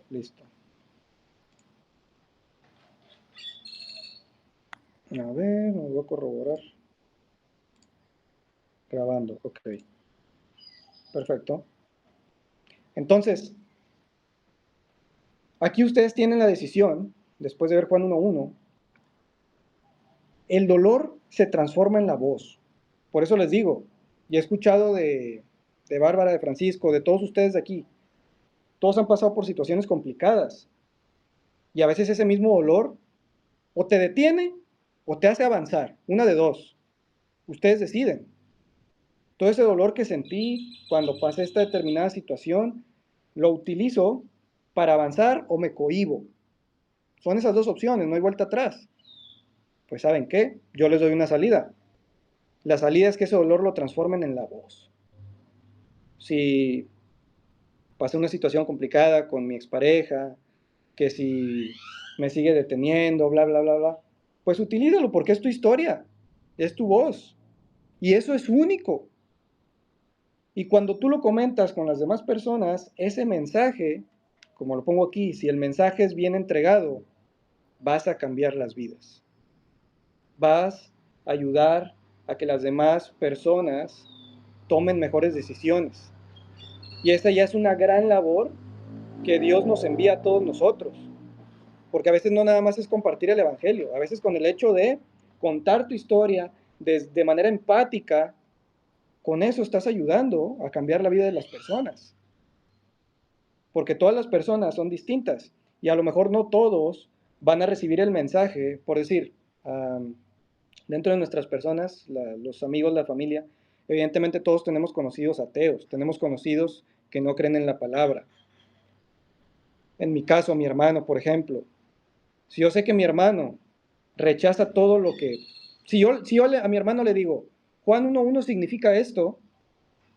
Listo. A ver, me voy a corroborar. Grabando, ok. Perfecto. Entonces, aquí ustedes tienen la decisión, después de ver Juan 1:1, el dolor se transforma en la voz. Por eso les digo, y he escuchado de Bárbara, de Francisco, de todos ustedes de aquí, todos han pasado por situaciones complicadas, y a veces ese mismo dolor o te detiene o te hace avanzar, una de dos. Ustedes deciden. Todo ese dolor que sentí cuando pasé esta determinada situación, lo utilizo para avanzar o me cohíbo. Son esas dos opciones, no hay vuelta atrás. Pues ¿saben qué? Yo les doy una salida. La salida es que ese dolor lo transformen en la voz. Si pasé una situación complicada con mi expareja, que si me sigue deteniendo, bla, bla, bla, bla, pues utilízalo porque es tu historia, es tu voz. Y eso es único. Y cuando tú lo comentas con las demás personas, ese mensaje, como lo pongo aquí, si el mensaje es bien entregado, vas a cambiar las vidas. Vas a ayudar a que las demás personas tomen mejores decisiones. Y esa ya es una gran labor que Dios nos envía a todos nosotros. Porque a veces no nada más es compartir el Evangelio, a veces con el hecho de contar tu historia de manera empática, con eso estás ayudando a cambiar la vida de las personas. Porque todas las personas son distintas y a lo mejor no todos van a recibir el mensaje, por decir, dentro de nuestras personas, los amigos, la familia, evidentemente todos tenemos conocidos ateos, tenemos conocidos que no creen en la palabra. En mi caso, mi hermano, por ejemplo, si yo sé que mi hermano rechaza todo lo que... Si yo a mi hermano le digo, Juan 1:1 significa esto,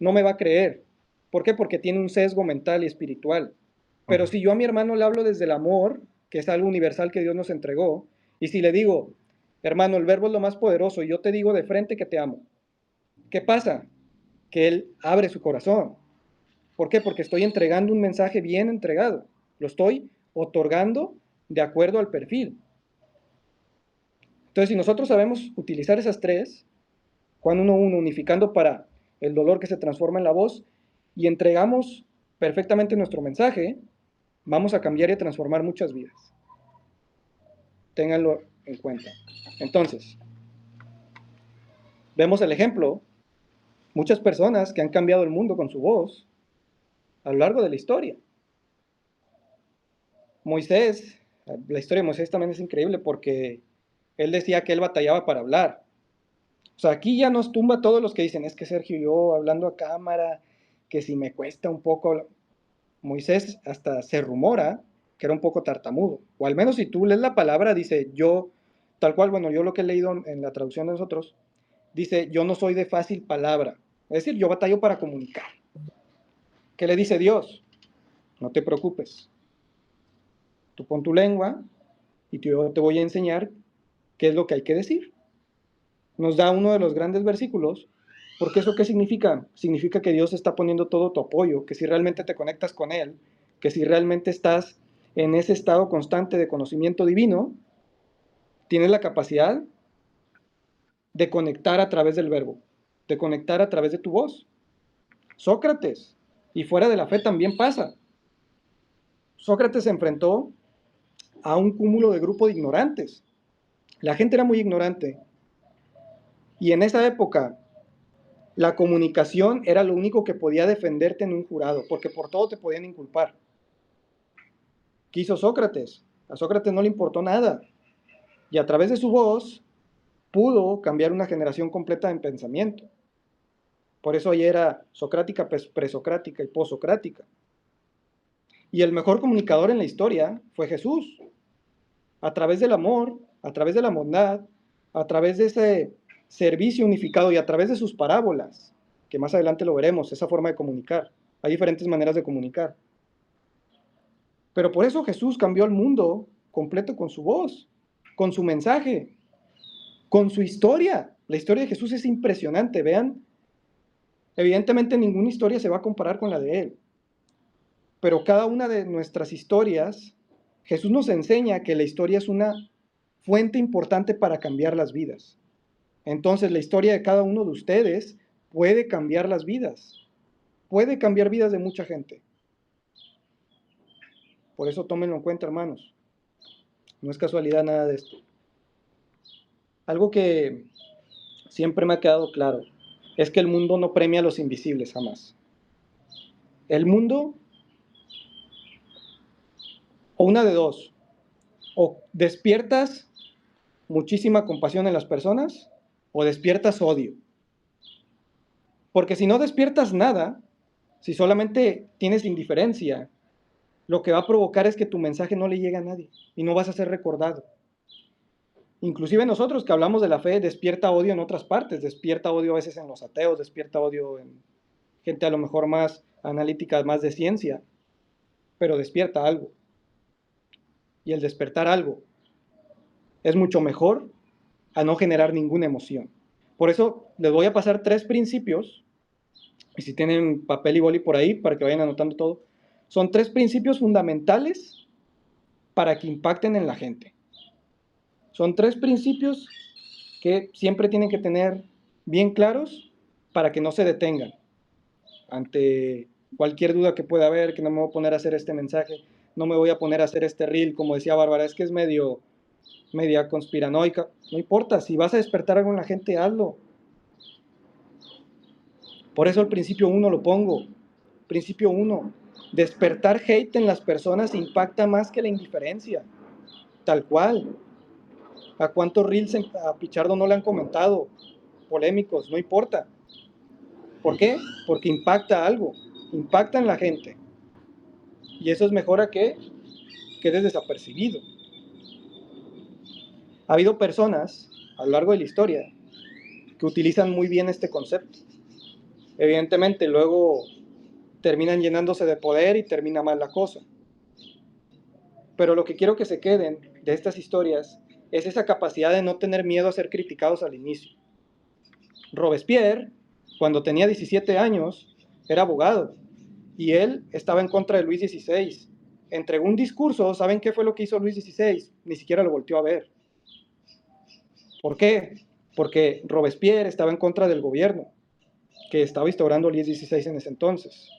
no me va a creer. ¿Por qué? Porque tiene un sesgo mental y espiritual. Pero si yo a mi hermano le hablo desde el amor, que es algo universal que Dios nos entregó, y si le digo, hermano, el verbo es lo más poderoso, y yo te digo de frente que te amo, ¿qué pasa? Que él abre su corazón. ¿Por qué? Porque estoy entregando un mensaje bien entregado. Lo estoy otorgando de acuerdo al perfil. Entonces, si nosotros sabemos utilizar esas tres, Juan 1:1, unificando para el dolor que se transforma en la voz, y entregamos perfectamente nuestro mensaje, vamos a cambiar y a transformar muchas vidas. Ténganlo en cuenta. Entonces, vemos el ejemplo, muchas personas que han cambiado el mundo con su voz a lo largo de la historia. Moisés, la historia de Moisés también es increíble porque él decía que él batallaba para hablar. O sea, aquí ya nos tumba todos los que dicen, es que Sergio, yo hablando a cámara, que si me cuesta un poco. Moisés hasta se rumora que era un poco tartamudo, o al menos si tú lees la palabra, dice yo, tal cual, bueno, yo lo que he leído en la traducción de nosotros, dice yo no soy de fácil palabra, es decir, yo batallo para comunicar. ¿Qué le dice Dios? No te preocupes, tú pon tu lengua y yo te voy a enseñar qué es lo que hay que decir. Nos da uno de los grandes versículos, porque eso qué significa? Significa que Dios está poniendo todo tu apoyo, que si realmente te conectas con Él, que si realmente estás en ese estado constante de conocimiento divino, tienes la capacidad de conectar a través del verbo, de conectar a través de tu voz. Sócrates, y fuera de la fe también pasa. Sócrates se enfrentó a un cúmulo de grupo de ignorantes. La gente era muy ignorante. Y en esa época, la comunicación era lo único que podía defenderte en un jurado, porque por todo te podían inculpar. ¿Qué hizo Sócrates? A Sócrates no le importó nada. Y a través de su voz pudo cambiar una generación completa en pensamiento. Por eso ahí era socrática, presocrática y posocrática. Y el mejor comunicador en la historia fue Jesús. A través del amor, a través de la bondad, a través de ese servicio unificado y a través de sus parábolas, que más adelante lo veremos, esa forma de comunicar. Hay diferentes maneras de comunicar. Pero por eso Jesús cambió el mundo completo con su voz, con su mensaje, con su historia. La historia de Jesús es impresionante, vean. Evidentemente ninguna historia se va a comparar con la de él. Pero cada una de nuestras historias, Jesús nos enseña que la historia es una fuente importante para cambiar las vidas. Entonces, la historia de cada uno de ustedes puede cambiar las vidas, puede cambiar vidas de mucha gente. Por eso tómenlo en cuenta, hermanos. No es casualidad nada de esto. Algo que siempre me ha quedado claro es que el mundo no premia a los invisibles jamás. El mundo, o una de dos, o despiertas muchísima compasión en las personas o despiertas odio. Porque si no despiertas nada, si solamente tienes indiferencia, lo que va a provocar es que tu mensaje no le llegue a nadie y no vas a ser recordado. Inclusive nosotros que hablamos de la fe, despierta odio en otras partes, despierta odio a veces en los ateos, despierta odio en gente a lo mejor más analítica, más de ciencia, pero despierta algo. Y el despertar algo es mucho mejor a no generar ninguna emoción. Por eso les voy a pasar 3 principios, y si tienen papel y boli por ahí, para que vayan anotando todo, son 3 principios fundamentales para que impacten en la gente. Son 3 principios que siempre tienen que tener bien claros para que no se detengan ante cualquier duda que pueda haber, que no me voy a poner a hacer este mensaje, no me voy a poner a hacer este reel, como decía Bárbara, es que es media conspiranoica. No importa, si vas a despertar algo en la gente, hazlo. Por eso el principio 1 lo pongo. Principio 1, despertar hate en las personas impacta más que la indiferencia. Tal cual. ¿A cuántos reels a Pichardo no le han comentado? Polémicos, no importa. ¿Por qué? Porque impacta algo, impacta en la gente. Y eso es mejor a que quedes desapercibido. Ha habido personas a lo largo de la historia que utilizan muy bien este concepto. Evidentemente, luego terminan llenándose de poder y termina mal la cosa. Pero lo que quiero que se queden de estas historias es esa capacidad de no tener miedo a ser criticados al inicio. Robespierre, cuando tenía 17 años, era abogado y él estaba en contra de Luis XVI. Entregó un discurso, ¿saben qué fue lo que hizo Luis XVI? Ni siquiera lo volteó a ver. ¿Por qué? Porque Robespierre estaba en contra del gobierno que estaba instaurando Luis XVI en ese entonces.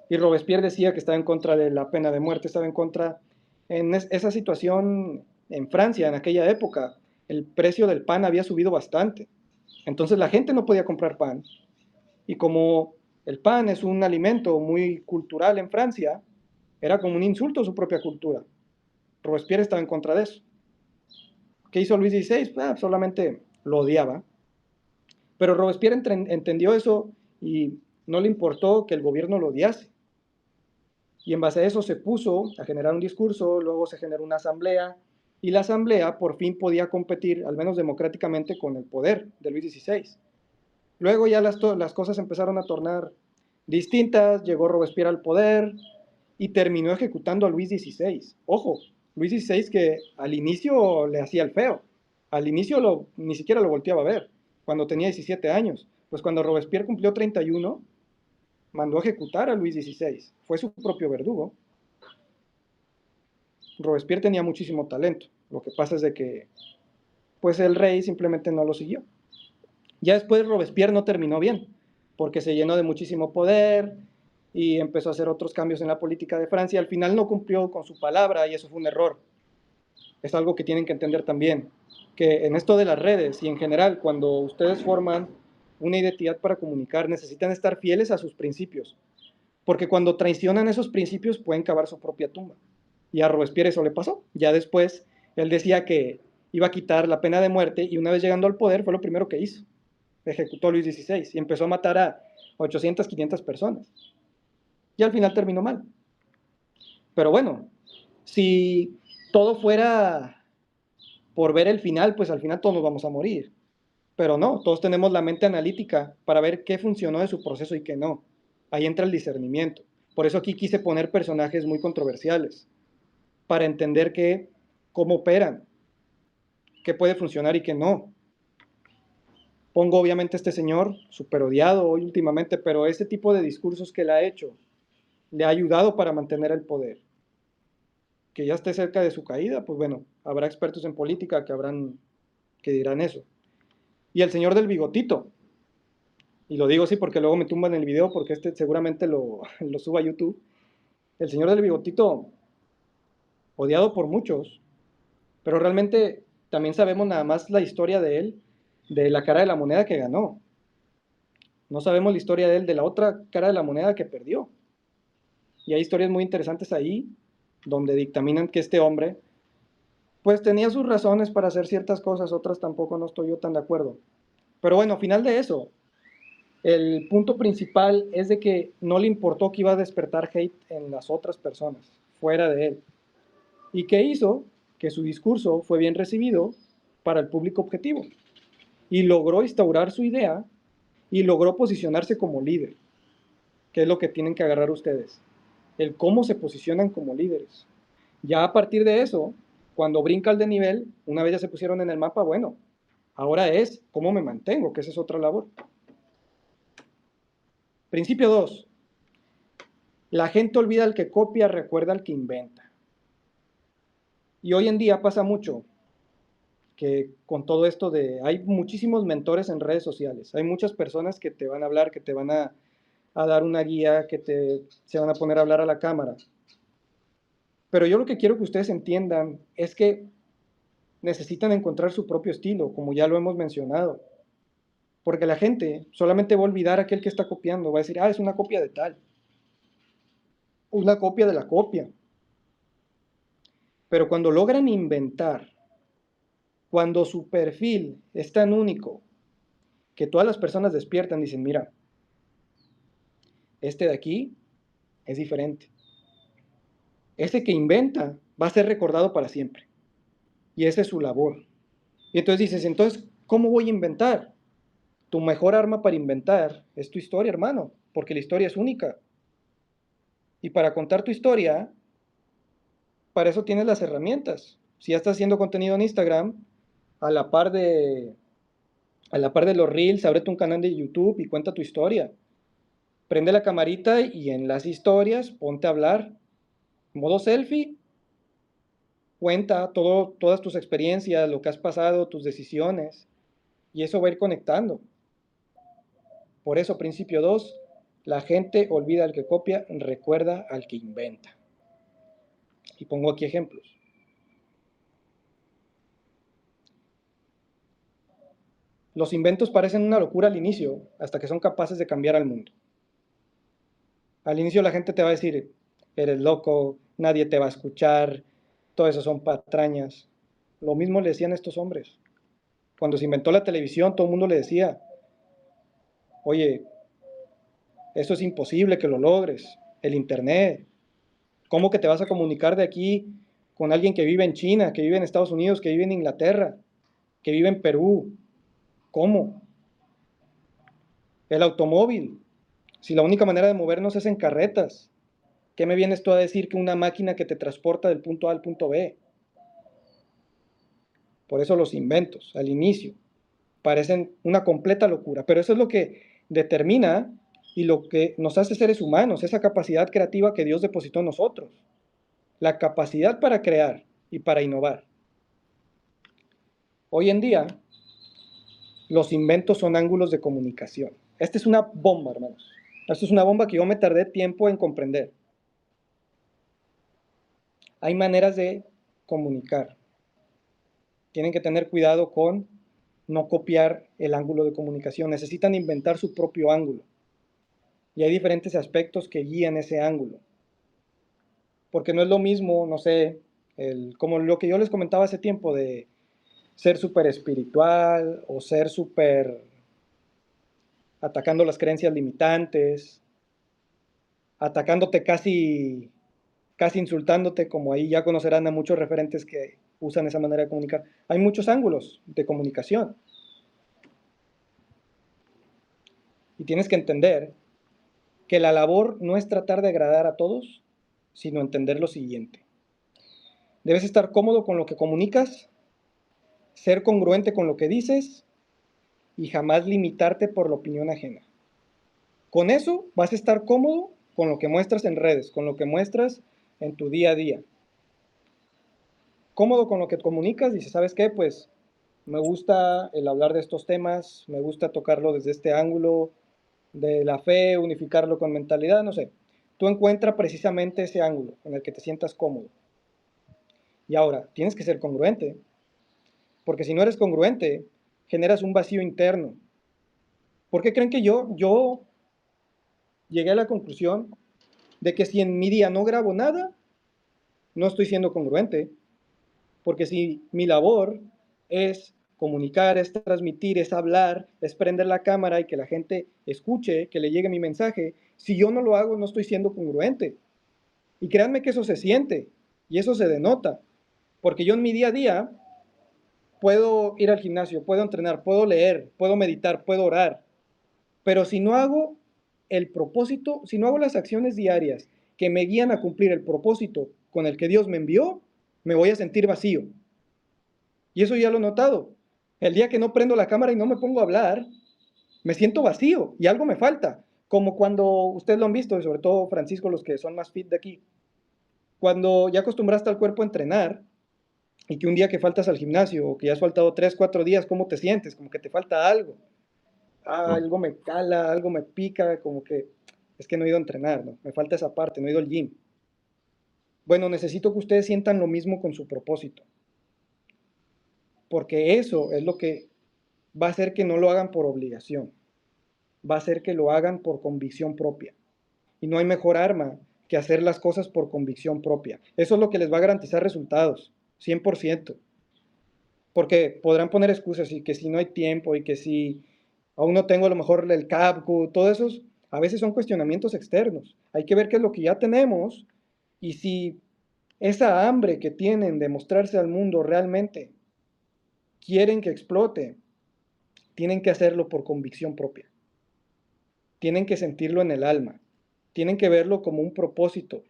Y Robespierre decía que estaba en contra de la pena de muerte, estaba en contra, en esa situación en Francia, en aquella época, el precio del pan había subido bastante. Entonces la gente no podía comprar pan. Y como el pan es un alimento muy cultural en Francia, era como un insulto a su propia cultura. Robespierre estaba en contra de eso. ¿Qué hizo Luis XVI? Solamente lo odiaba. Pero Robespierre entendió eso y no le importó que el gobierno lo odiase. Y en base a eso se puso a generar un discurso, luego se generó una asamblea, y la asamblea por fin podía competir, al menos democráticamente, con el poder de Luis XVI. Luego ya las cosas empezaron a tornar distintas, llegó Robespierre al poder y terminó ejecutando a Luis XVI. Ojo, Luis XVI que al inicio le hacía el feo, al inicio ni siquiera lo volteaba a ver, cuando tenía 17 años. Pues cuando Robespierre cumplió 31, mandó a ejecutar a Luis XVI, fue su propio verdugo. Robespierre tenía muchísimo talento, lo que pasa es de que pues el rey simplemente no lo siguió. Ya después Robespierre no terminó bien, porque se llenó de muchísimo poder y empezó a hacer otros cambios en la política de Francia. Al final no cumplió con su palabra y eso fue un error. Es algo que tienen que entender también, que en esto de las redes y en general, cuando ustedes forman una identidad para comunicar, necesitan estar fieles a sus principios, porque cuando traicionan esos principios pueden cavar su propia tumba. Y a Robespierre eso le pasó. Ya después, él decía que iba a quitar la pena de muerte y una vez llegando al poder fue lo primero que hizo. Ejecutó a Luis XVI y empezó a matar a 800, 500 personas. Y al final terminó mal. Pero bueno, si todo fuera por ver el final, pues al final todos nos vamos a morir. Pero no, todos tenemos la mente analítica para ver qué funcionó de su proceso y qué no. Ahí entra el discernimiento. Por eso aquí quise poner personajes muy controversiales, para entender cómo operan, qué puede funcionar y qué no. Pongo obviamente a este señor, súper odiado hoy últimamente, pero ese tipo de discursos que él ha hecho, le ha ayudado para mantener el poder. Que ya esté cerca de su caída, pues bueno, habrá expertos en política que dirán eso. Y el señor del bigotito, y lo digo así porque luego me tumban el video porque seguramente lo suba a YouTube. El señor del bigotito, odiado por muchos, pero realmente también sabemos nada más la historia de él, de la cara de la moneda que ganó. No sabemos la historia de él, de la otra cara de la moneda que perdió. Y hay historias muy interesantes ahí, donde dictaminan que este hombre, pues tenía sus razones para hacer ciertas cosas, otras tampoco no estoy yo tan de acuerdo. Pero bueno, al final de eso, el punto principal es de que no le importó que iba a despertar hate en las otras personas, fuera de él. ¿Y qué hizo? Que su discurso fue bien recibido para el público objetivo. Y logró instaurar su idea y logró posicionarse como líder, que es lo que tienen que agarrar ustedes. El cómo se posicionan como líderes. Ya a partir de eso, cuando brinca el de nivel, una vez ya se pusieron en el mapa, bueno, ahora es cómo me mantengo, que esa es otra labor. Principio 2. La gente olvida al que copia, recuerda al que inventa. Y hoy en día pasa mucho que con todo esto hay muchísimos mentores en redes sociales, hay muchas personas que te van a hablar, que te van a dar una guía, se van a poner a hablar a la cámara. Pero yo lo que quiero que ustedes entiendan es que necesitan encontrar su propio estilo, como ya lo hemos mencionado. Porque la gente solamente va a olvidar a aquel que está copiando, va a decir, es una copia de tal, una copia de la copia. Pero cuando logran inventar, cuando su perfil es tan único, que todas las personas despiertan y dicen, mira, este de aquí es diferente. Ese que inventa va a ser recordado para siempre. Y esa es su labor. Y entonces dices, entonces, ¿cómo voy a inventar? Tu mejor arma para inventar es tu historia, hermano, porque la historia es única. Y para contar tu historia, para eso tienes las herramientas. Si ya estás haciendo contenido en Instagram, a la par de, a la par de los reels, ábrete un canal de YouTube y cuenta tu historia. Prende la camarita y en las historias ponte a hablar. Modo selfie, cuenta todas tus experiencias, lo que has pasado, tus decisiones, y eso va a ir conectando. Por eso, principio 2, la gente olvida al que copia, recuerda al que inventa. Y pongo aquí ejemplos. Los inventos parecen una locura al inicio, hasta que son capaces de cambiar al mundo. Al inicio la gente te va a decir, eres loco, nadie te va a escuchar, todo eso son patrañas. Lo mismo le decían estos hombres. Cuando se inventó la televisión, todo el mundo le decía, oye, eso es imposible que lo logres, el internet. ¿Cómo que te vas a comunicar de aquí con alguien que vive en China, que vive en Estados Unidos, que vive en Inglaterra, que vive en Perú? ¿Cómo? El automóvil. Si la única manera de movernos es en carretas, ¿qué me vienes tú a decir que una máquina que te transporta del punto A al punto B? Por eso los inventos, al inicio, parecen una completa locura, pero eso es lo que determina y lo que nos hace seres humanos, esa capacidad creativa que Dios depositó en nosotros, la capacidad para crear y para innovar. Hoy en día, los inventos son ángulos de comunicación. Esta es una bomba, hermanos. Esta es una bomba que yo me tardé tiempo en comprender. Hay maneras de comunicar. Tienen que tener cuidado con no copiar el ángulo de comunicación. Necesitan inventar su propio ángulo. Y hay diferentes aspectos que guían ese ángulo. Porque no es lo mismo, no sé, como lo que yo les comentaba hace tiempo de ser súper espiritual o ser súper atacando las creencias limitantes, atacándote casi insultándote, como ahí ya conocerán a muchos referentes que usan esa manera de comunicar. Hay muchos ángulos de comunicación. Y tienes que entender que la labor no es tratar de agradar a todos, sino entender lo siguiente. Debes estar cómodo con lo que comunicas, ser congruente con lo que dices y jamás limitarte por la opinión ajena. Con eso vas a estar cómodo con lo que muestras en redes, con lo que muestras en tu día a día. Cómodo con lo que comunicas, dices, ¿sabes qué? Pues me gusta el hablar de estos temas, me gusta tocarlo desde este ángulo de la fe, unificarlo con mentalidad, no sé. Tú encuentras precisamente ese ángulo en el que te sientas cómodo. Y ahora, tienes que ser congruente, porque si no eres congruente, generas un vacío interno. ¿Por qué creen que yo llegué a la conclusión de que si en mi día no grabo nada, no estoy siendo congruente? Porque si mi labor es comunicar, es transmitir, es hablar, es prender la cámara y que la gente escuche, que le llegue mi mensaje, si yo no lo hago, no estoy siendo congruente. Y créanme que eso se siente y eso se denota, porque yo en mi día a día puedo ir al gimnasio, puedo entrenar, puedo leer, puedo meditar, puedo orar, pero si no hago el propósito, si no hago las acciones diarias que me guían a cumplir el propósito con el que Dios me envió, me voy a sentir vacío. Y eso ya lo he notado. El día que no prendo la cámara y no me pongo a hablar, me siento vacío y algo me falta. Como cuando ustedes lo han visto, y sobre todo Francisco, los que son más fit de aquí, cuando ya acostumbraste al cuerpo a entrenar y que un día que faltas al gimnasio o que ya has faltado 3, 4 días, ¿cómo te sientes? Como que te falta algo. Algo me cala, algo me pica, como que es que no he ido a entrenar, ¿no? Me falta esa parte, no he ido al gym. Bueno, necesito que ustedes sientan lo mismo con su propósito, porque eso es lo que va a hacer que no lo hagan por obligación, va a hacer que lo hagan por convicción propia. Y no hay mejor arma que hacer las cosas por convicción propia. Eso es lo que les va a garantizar resultados, 100%. Porque podrán poner excusas y que si no hay tiempo y que si aún no tengo a lo mejor el CAPCU, todo eso a veces son cuestionamientos externos. Hay que ver qué es lo que ya tenemos y si esa hambre que tienen de mostrarse al mundo realmente quieren que explote, tienen que hacerlo por convicción propia. Tienen que sentirlo en el alma. Tienen que verlo como un propósito.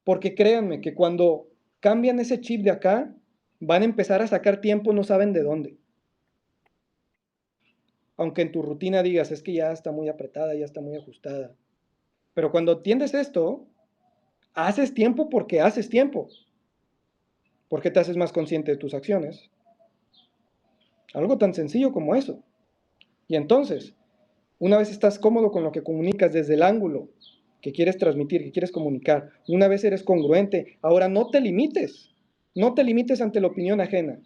Porque créanme que cuando cambian ese chip de acá, van a empezar a sacar tiempo, no saben de dónde. Aunque en tu rutina digas, es que ya está muy apretada, ya está muy ajustada. Pero cuando atiendes esto, haces tiempo porque haces tiempo. Porque te haces más consciente de tus acciones. Algo tan sencillo como eso. Y entonces, una vez estás cómodo con lo que comunicas desde el ángulo que quieres transmitir, que quieres comunicar, una vez eres congruente, ahora no te limites. No te limites ante la opinión ajena.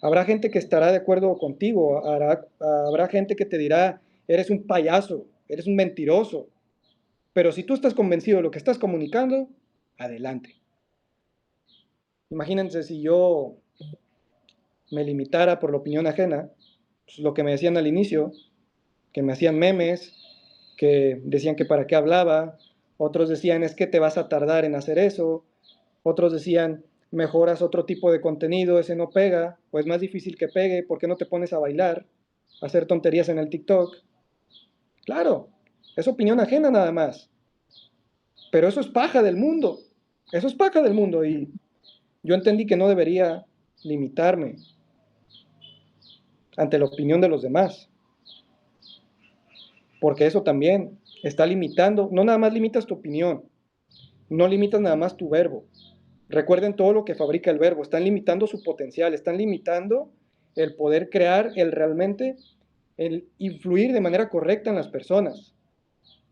Habrá gente que estará de acuerdo contigo, habrá gente que te dirá, eres un payaso, eres un mentiroso. Pero si tú estás convencido de lo que estás comunicando, adelante. Imagínense si yo me limitara por la opinión ajena, pues lo que me decían al inicio, que me hacían memes, que decían que para qué hablaba, otros decían es que te vas a tardar en hacer eso, otros decían mejoras otro tipo de contenido, ese no pega, o es más difícil que pegue, ¿por qué no te pones a bailar, a hacer tonterías en el TikTok? Claro, es opinión ajena nada más, pero eso es paja del mundo, eso es paja del mundo y yo entendí que no debería limitarme ante la opinión de los demás, porque eso también está limitando, no nada más limitas tu opinión, no limitas nada más tu verbo. Recuerden todo lo que fabrica el verbo, están limitando su potencial, están limitando el poder crear, el realmente, el influir de manera correcta en las personas.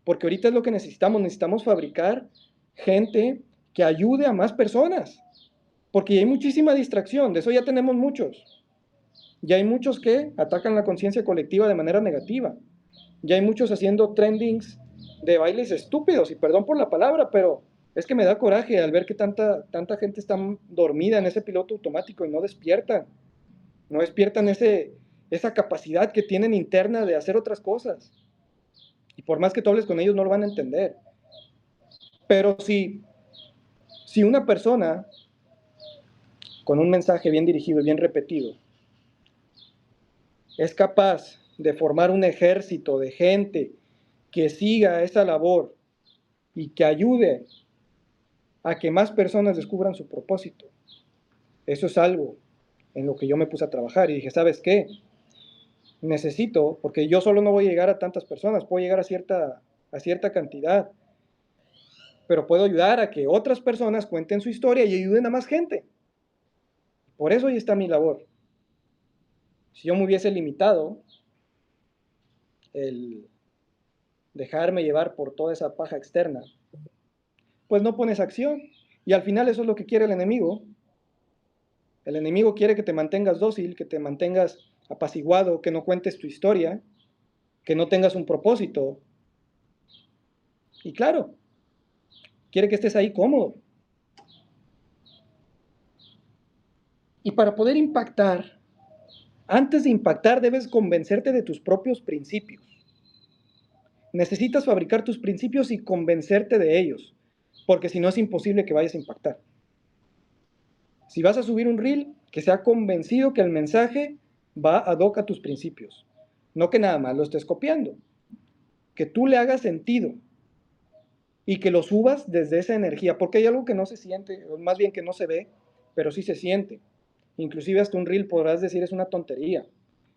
Porque ahorita es lo que necesitamos fabricar gente que ayude a más personas. Porque ya hay muchísima distracción, de eso ya tenemos muchos. Ya hay muchos que atacan la conciencia colectiva de manera negativa. Ya hay muchos haciendo trendings de bailes estúpidos, y perdón por la palabra, pero es que me da coraje al ver que tanta gente está dormida en ese piloto automático y no despiertan esa capacidad que tienen interna de hacer otras cosas. Y por más que tú hables con ellos, no lo van a entender. Pero si una persona con un mensaje bien dirigido y bien repetido es capaz de formar un ejército de gente que siga esa labor y que ayude a que más personas descubran su propósito, eso es algo en lo que yo me puse a trabajar y dije, ¿sabes qué? Necesito, porque yo solo no voy a llegar a tantas personas, puedo llegar a cierta a cierta cantidad, pero puedo ayudar a que otras personas cuenten su historia y ayuden a más gente. Por eso ahí está mi labor. Si yo me hubiese limitado el dejarme llevar por toda esa paja externa, pues no pones acción. Y al final eso es lo que quiere el enemigo. El enemigo quiere que te mantengas dócil, que te mantengas apaciguado, que no cuentes tu historia, que no tengas un propósito. Y claro, quiere que estés ahí cómodo. Y para poder impactar, antes de impactar debes convencerte de tus propios principios. Necesitas fabricar tus principios y convencerte de ellos, porque si no es imposible que vayas a impactar. Si vas a subir un reel, que sea convencido que el mensaje va ad hoc a tus principios. No que nada más lo estés copiando. Que tú le hagas sentido y que lo subas desde esa energía, porque hay algo que no se siente, o más bien que no se ve, pero sí se siente. Inclusive hasta un reel podrás decir es una tontería.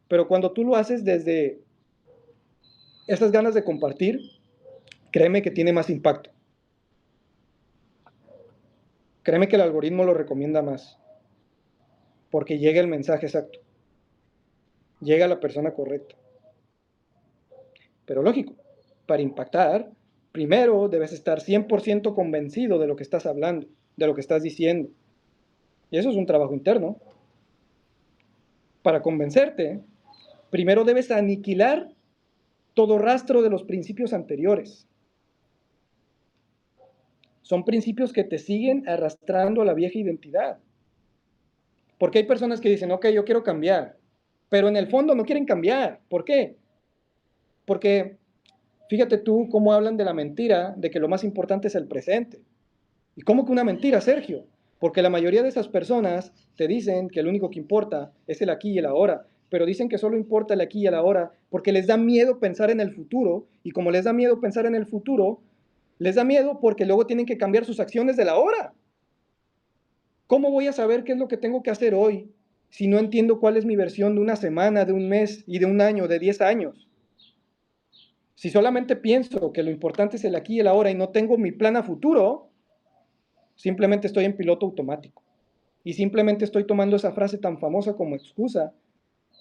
Pero cuando tú lo haces desde esas ganas de compartir, créeme que tiene más impacto. Créeme que el algoritmo lo recomienda más, porque llega el mensaje exacto, llega a la persona correcta. Pero lógico, para impactar, primero debes estar 100% convencido de lo que estás hablando, de lo que estás diciendo. Y eso es un trabajo interno. Para convencerte, primero debes aniquilar todo rastro de los principios anteriores. Son principios que te siguen arrastrando a la vieja identidad. Porque hay personas que dicen, ok, yo quiero cambiar, pero en el fondo no quieren cambiar. ¿Por qué? Porque fíjate tú cómo hablan de la mentira, de que lo más importante es el presente. ¿Y cómo que una mentira, Sergio? Porque la mayoría de esas personas te dicen que lo único que importa es el aquí y el ahora, pero dicen que solo importa el aquí y el ahora porque les da miedo pensar en el futuro, y como les da miedo pensar en el futuro, les da miedo porque luego tienen que cambiar sus acciones del ahora. ¿Cómo voy a saber qué es lo que tengo que hacer hoy si no entiendo cuál es mi versión de una semana, de un mes y de un año, de 10 años? Si solamente pienso que lo importante es el aquí y el ahora y no tengo mi plan a futuro, simplemente estoy en piloto automático. Y simplemente estoy tomando esa frase tan famosa como excusa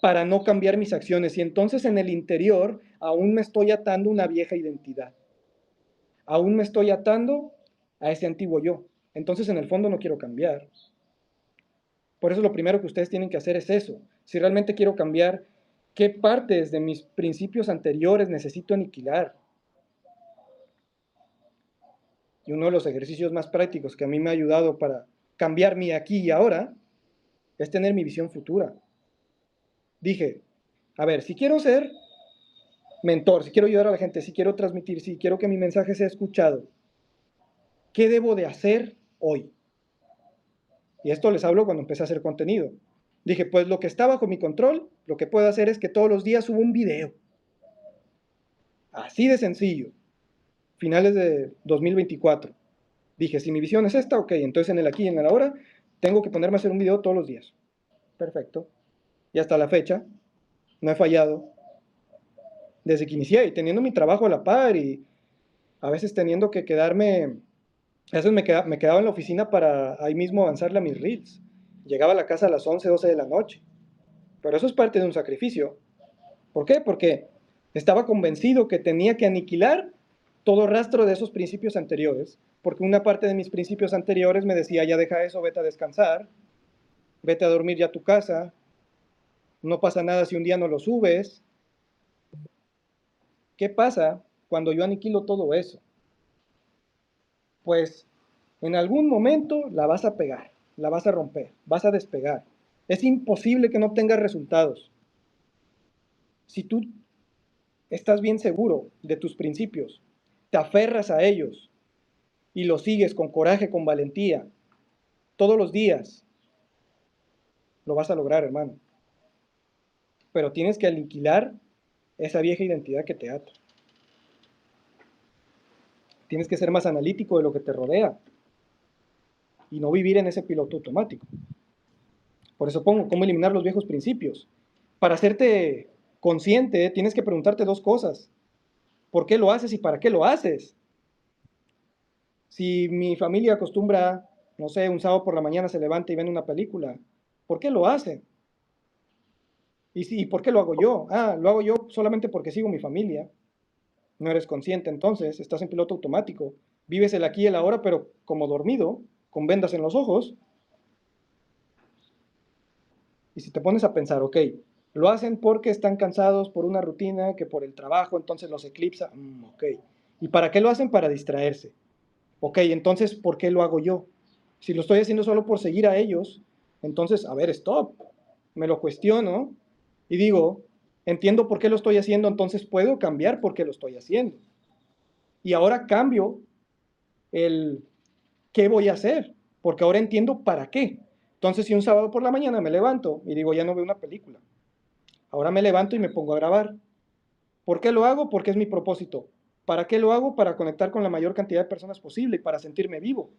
para no cambiar mis acciones. Y entonces en el interior aún me estoy atando una vieja identidad. Aún me estoy atando a ese antiguo yo. Entonces en el fondo no quiero cambiar. Por eso lo primero que ustedes tienen que hacer es eso. Si realmente quiero cambiar, ¿qué partes de mis principios anteriores necesito aniquilar? Y uno de los ejercicios más prácticos que a mí me ha ayudado para cambiar mi aquí y ahora es tener mi visión futura. Dije, a ver, si quiero ser mentor, si quiero ayudar a la gente, si quiero transmitir, si quiero que mi mensaje sea escuchado, ¿qué debo de hacer hoy? Y esto les hablo cuando empecé a hacer contenido. Dije, pues lo que está bajo mi control, lo que puedo hacer es que todos los días subo un video. Así de sencillo. Finales de 2024. Dije, si mi visión es esta, ok, entonces en el aquí y en el ahora, tengo que ponerme a hacer un video todos los días. Perfecto. Y hasta la fecha, no he fallado. Desde que inicié y teniendo mi trabajo a la par y a veces teniendo que quedarme, a veces me quedaba en la oficina para ahí mismo avanzarle a mis reels. Llegaba a la casa a las 11, 12 de la noche. Pero eso es parte de un sacrificio. ¿Por qué? Porque estaba convencido que tenía que aniquilar todo rastro de esos principios anteriores, porque una parte de mis principios anteriores me decía, ya deja eso, vete a descansar, vete a dormir ya a tu casa, no pasa nada si un día no lo subes. ¿Qué pasa cuando yo aniquilo todo eso? Pues en algún momento la vas a pegar, la vas a romper, vas a despegar. Es imposible que no obtengas resultados. Si tú estás bien seguro de tus principios, te aferras a ellos y los sigues con coraje, con valentía, todos los días, lo vas a lograr, hermano. Pero tienes que aniquilar esa vieja identidad que te ata. Tienes que ser más analítico de lo que te rodea y no vivir en ese piloto automático. Por eso pongo cómo eliminar los viejos principios. Para hacerte consciente, tienes que preguntarte dos cosas. ¿Por qué lo haces y para qué lo haces? Si mi familia acostumbra, no sé, un sábado por la mañana se levanta y ven una película, ¿por qué lo hacen? ¿Y por qué lo hago yo? Ah, lo hago yo solamente porque sigo mi familia. No eres consciente entonces, estás en piloto automático. Vives el aquí y el ahora, pero como dormido, con vendas en los ojos. Y si te pones a pensar, ok, lo hacen porque están cansados por una rutina que por el trabajo, entonces los eclipsa. Ok. ¿Y para qué lo hacen? Para distraerse. Ok, entonces, ¿por qué lo hago yo? Si lo estoy haciendo solo por seguir a ellos, entonces, a ver, stop. Me lo cuestiono y digo, entiendo por qué lo estoy haciendo, entonces puedo cambiar por qué lo estoy haciendo. Y ahora cambio el qué voy a hacer, porque ahora entiendo para qué. Entonces, si un sábado por la mañana me levanto y digo, ya no veo una película, ahora me levanto y me pongo a grabar. ¿Por qué lo hago? Porque es mi propósito. ¿Para qué lo hago? Para conectar con la mayor cantidad de personas posible y para sentirme vivo.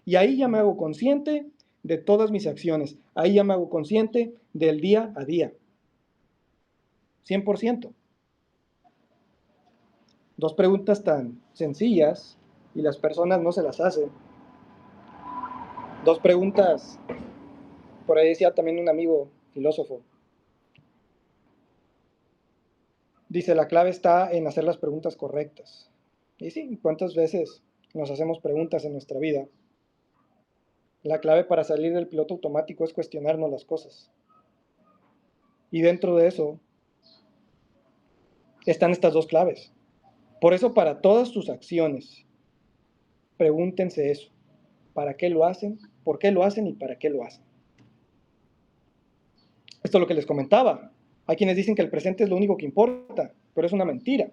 Y ahí ya me hago consciente de todas mis acciones. Ahí ya me hago consciente del día a día. 100%. Dos preguntas tan sencillas y las personas no se las hacen. Dos preguntas, por ahí decía también un amigo filósofo, dice, la clave está en hacer las preguntas correctas. Y sí, ¿cuántas veces nos hacemos preguntas en nuestra vida? La clave para salir del piloto automático es cuestionarnos las cosas. Y dentro de eso están estas dos claves. Por eso para todas tus acciones, pregúntense eso. ¿Para qué lo hacen? ¿Por qué lo hacen? ¿Y para qué lo hacen? Esto es lo que les comentaba. Hay quienes dicen que el presente es lo único que importa, pero es una mentira.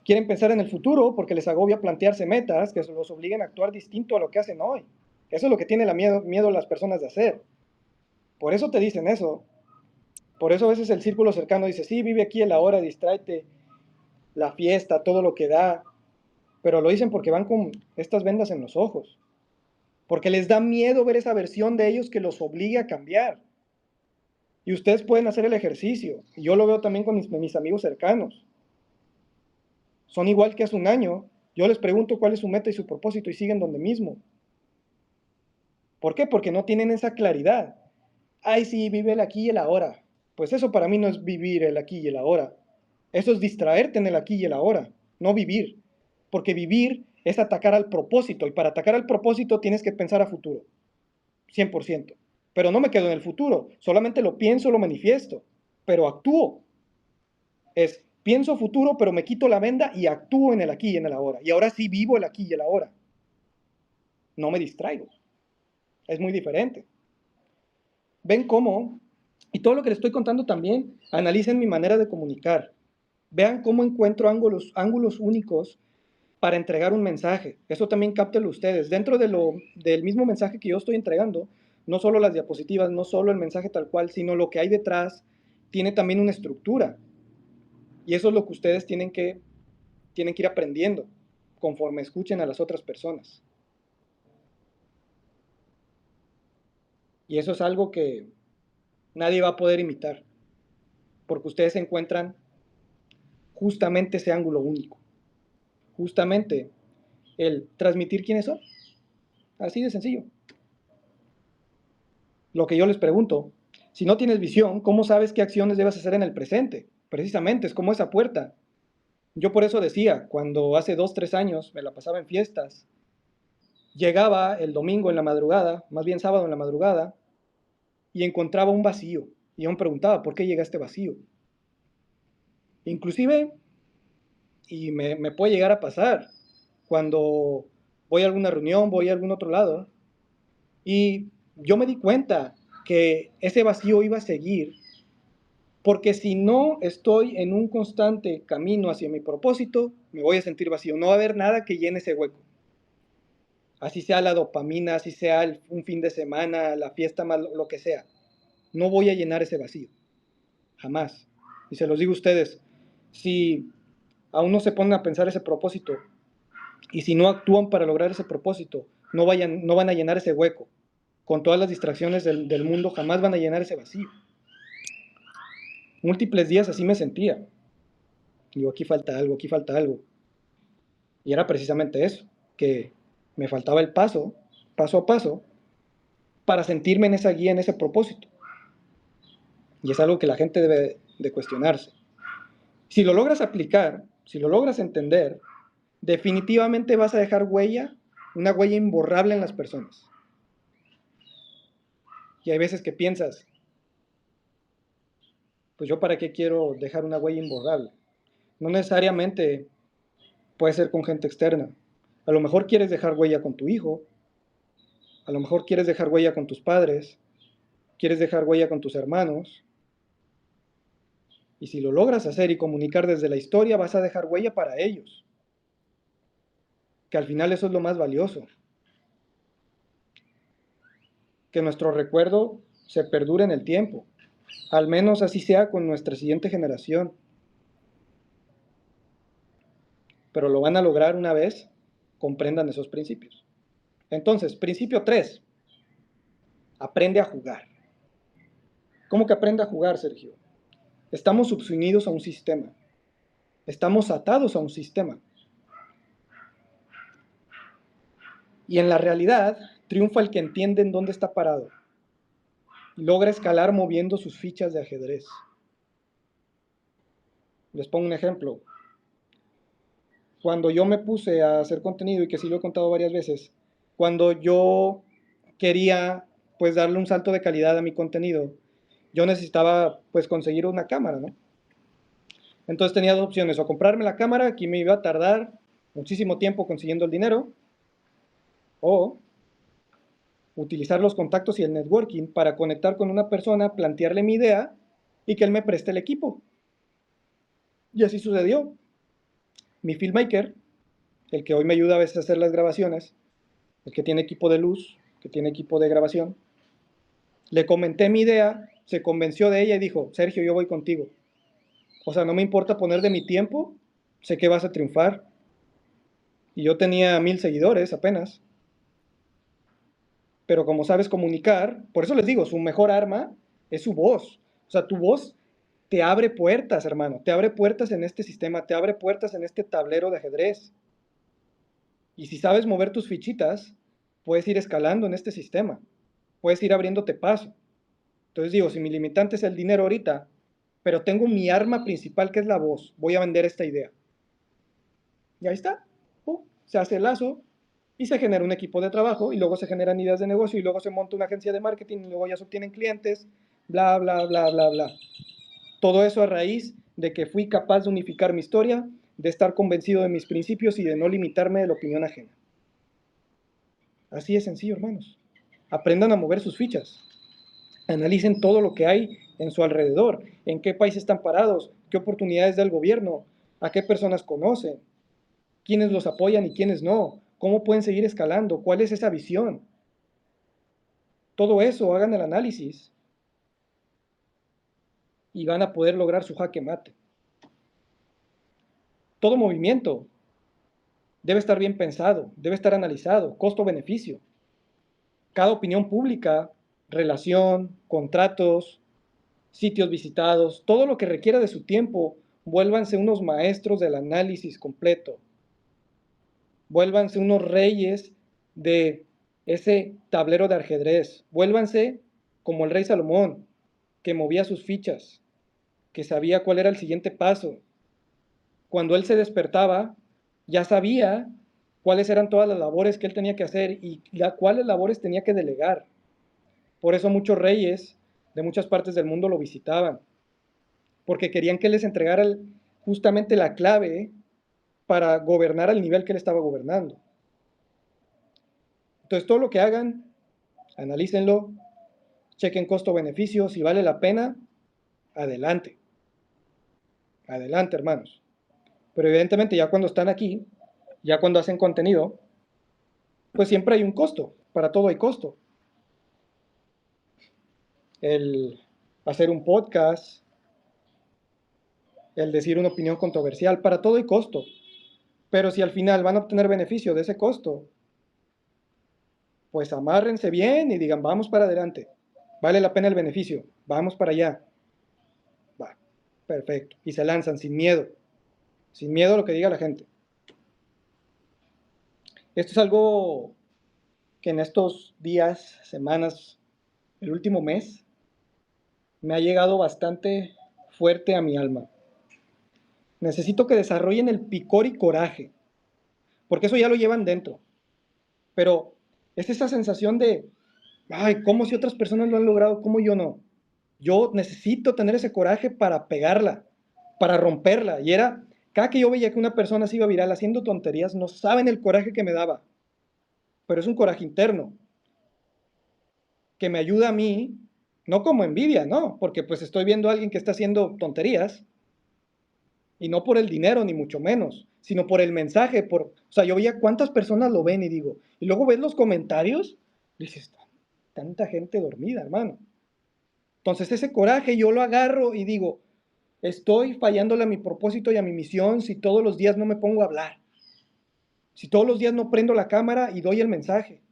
Quieren pensar en el futuro porque les agobia plantearse metas que los obliguen a actuar distinto a lo que hacen hoy. Eso es lo que tiene miedo las personas de hacer. Por eso te dicen eso. Por eso a veces el círculo cercano dice, sí, vive aquí el ahora, distráete, la fiesta, todo lo que da. Pero lo dicen porque van con estas vendas en los ojos. Porque les da miedo ver esa versión de ellos que los obligue a cambiar. Y ustedes pueden hacer el ejercicio. Y yo lo veo también con mis amigos cercanos. Son igual que hace un año. Yo les pregunto cuál es su meta y su propósito y siguen donde mismo. ¿Por qué? Porque no tienen esa claridad. Ay, sí, vive el aquí y el ahora. Pues eso para mí no es vivir el aquí y el ahora. Eso es distraerte en el aquí y el ahora, no vivir. Porque vivir es atacar al propósito y para atacar al propósito tienes que pensar a futuro. 100%. Pero no me quedo en el futuro, solamente lo pienso, lo manifiesto, pero actúo. Es pienso futuro, pero me quito la venda y actúo en el aquí y en el ahora. Y ahora sí vivo el aquí y el ahora. No me distraigo. Es muy diferente. ¿Ven cómo? Y todo lo que les estoy contando también, analicen mi manera de comunicar. Vean cómo encuentro ángulos únicos para entregar un mensaje. Eso también cáptenlo ustedes. Dentro del mismo mensaje que yo estoy entregando, no solo las diapositivas, no solo el mensaje tal cual, sino lo que hay detrás, tiene también una estructura. Y eso es lo que ustedes tienen que ir aprendiendo conforme escuchen a las otras personas. Y eso es algo que nadie va a poder imitar, porque ustedes encuentran justamente ese ángulo único. Justamente el transmitir quiénes son. Así de sencillo. Lo que yo les pregunto, si no tienes visión, ¿cómo sabes qué acciones debes hacer en el presente? Precisamente, es como esa puerta. Yo por eso decía, cuando hace 2, 3 años me la pasaba en fiestas, llegaba el domingo en la madrugada, más bien sábado en la madrugada, y encontraba un vacío. Y yo me preguntaba, ¿por qué llega este vacío? Inclusive, y me puede llegar a pasar, cuando voy a alguna reunión, voy a algún otro lado, y yo me di cuenta que ese vacío iba a seguir, porque si no estoy en un constante camino hacia mi propósito, me voy a sentir vacío. No va a haber nada que llene ese hueco. Así sea la dopamina, así sea un fin de semana, la fiesta, más lo que sea. No voy a llenar ese vacío. Jamás. Y se los digo a ustedes, si aún no se ponen a pensar ese propósito y si no actúan para lograr ese propósito, no van a llenar ese hueco. Con todas las distracciones del mundo, jamás van a llenar ese vacío. Múltiples días así me sentía. Y digo, aquí falta algo, aquí falta algo. Y era precisamente eso, que me faltaba el paso a paso, para sentirme en esa guía, en ese propósito. Y es algo que la gente debe de cuestionarse. Si lo logras aplicar, si lo logras entender, definitivamente vas a dejar huella, una huella imborrable en las personas. Y hay veces que piensas, pues yo para qué quiero dejar una huella imborrable. No necesariamente puede ser con gente externa. A lo mejor quieres dejar huella con tu hijo, a lo mejor quieres dejar huella con tus padres, quieres dejar huella con tus hermanos. Y si lo logras hacer y comunicar desde la historia, vas a dejar huella para ellos. Que al final eso es lo más valioso. Que nuestro recuerdo se perdure en el tiempo. Al menos así sea con nuestra siguiente generación. Pero lo van a lograr una vez comprendan esos principios. Entonces, principio 3. Aprende a jugar. ¿Cómo que aprende a jugar, Sergio? Estamos subsumidos a un sistema. Estamos atados a un sistema. Y en la realidad, triunfa el que entiende en dónde está parado. Y logra escalar moviendo sus fichas de ajedrez. Les pongo un ejemplo. Cuando yo me puse a hacer contenido, y que sí lo he contado varias veces, cuando yo quería pues darle un salto de calidad a mi contenido, yo necesitaba pues conseguir una cámara, ¿no? Entonces tenía dos opciones, o comprarme la cámara, aquí me iba a tardar muchísimo tiempo consiguiendo el dinero, o utilizar los contactos y el networking para conectar con una persona, plantearle mi idea y que él me preste el equipo. Y así sucedió. Mi filmmaker, el que hoy me ayuda a veces a hacer las grabaciones, el que tiene equipo de luz, que tiene equipo de grabación, le comenté mi idea, se convenció de ella y dijo, Sergio, yo voy contigo. O sea, no me importa poner de mi tiempo, sé que vas a triunfar. Y yo tenía 1000 seguidores apenas. Pero como sabes comunicar, por eso les digo, su mejor arma es su voz. O sea, tu voz te abre puertas, hermano, te abre puertas en este sistema, te abre puertas en este tablero de ajedrez. Y si sabes mover tus fichitas, puedes ir escalando en este sistema, puedes ir abriéndote paso. Entonces digo, si mi limitante es el dinero ahorita, pero tengo mi arma principal que es la voz, voy a vender esta idea. Y ahí está, se hace el lazo y se genera un equipo de trabajo y luego se generan ideas de negocio y luego se monta una agencia de marketing y luego ya se obtienen clientes, bla, bla, bla, bla, bla. Todo eso a raíz de que fui capaz de unificar mi historia, de estar convencido de mis principios y de no limitarme de la opinión ajena. Así es sencillo, hermanos. Aprendan a mover sus fichas. Analicen todo lo que hay en su alrededor, en qué países están parados, qué oportunidades da el gobierno, a qué personas conocen, quiénes los apoyan y quiénes no, cómo pueden seguir escalando, cuál es esa visión. Todo eso, hagan el análisis y van a poder lograr su jaque mate. Todo movimiento debe estar bien pensado, debe estar analizado, costo-beneficio. Cada opinión pública, relación, contratos, sitios visitados, todo lo que requiera de su tiempo, vuélvanse unos maestros del análisis completo. Vuélvanse unos reyes de ese tablero de ajedrez. Vuélvanse como el rey Salomón, que movía sus fichas, que sabía cuál era el siguiente paso. Cuando él se despertaba, ya sabía cuáles eran todas las labores que él tenía que hacer y cuáles labores tenía que delegar. Por eso muchos reyes de muchas partes del mundo lo visitaban, porque querían que él les entregara justamente la clave para gobernar al nivel que él estaba gobernando. Entonces, todo lo que hagan, analícenlo, chequen costo-beneficio, si vale la pena, adelante. Adelante, hermanos. Pero evidentemente ya cuando están aquí, ya cuando hacen contenido, pues siempre hay un costo, para todo hay costo. El hacer un podcast, el decir una opinión controversial, para todo hay costo. Pero si al final van a obtener beneficio de ese costo, pues amárrense bien y digan, vamos para adelante. Vale la pena el beneficio, vamos para allá. Va, perfecto. Y se lanzan sin miedo. sin miedo a lo que diga la gente. Esto es algo que en estos días, semanas, el último mes, me ha llegado bastante fuerte a mi alma. Necesito que desarrollen el picor y coraje, porque eso ya lo llevan dentro. Pero es esa sensación de, ay, ¿cómo si otras personas lo han logrado, cómo yo no? Yo necesito tener ese coraje para pegarla, para romperla. Y era, cada que yo veía que una persona se iba viral haciendo tonterías, no saben el coraje que me daba. Pero es un coraje interno, que me ayuda a mí, no como envidia, ¿no? Porque pues estoy viendo a alguien que está haciendo tonterías, y no por el dinero, ni mucho menos, sino por el mensaje, o sea, yo veía cuántas personas lo ven y digo, y luego ves los comentarios, dices, tanta gente dormida, hermano. Entonces ese coraje yo lo agarro y digo, estoy fallándole a mi propósito y a mi misión si todos los días no me pongo a hablar, si todos los días no prendo la cámara y doy el mensaje.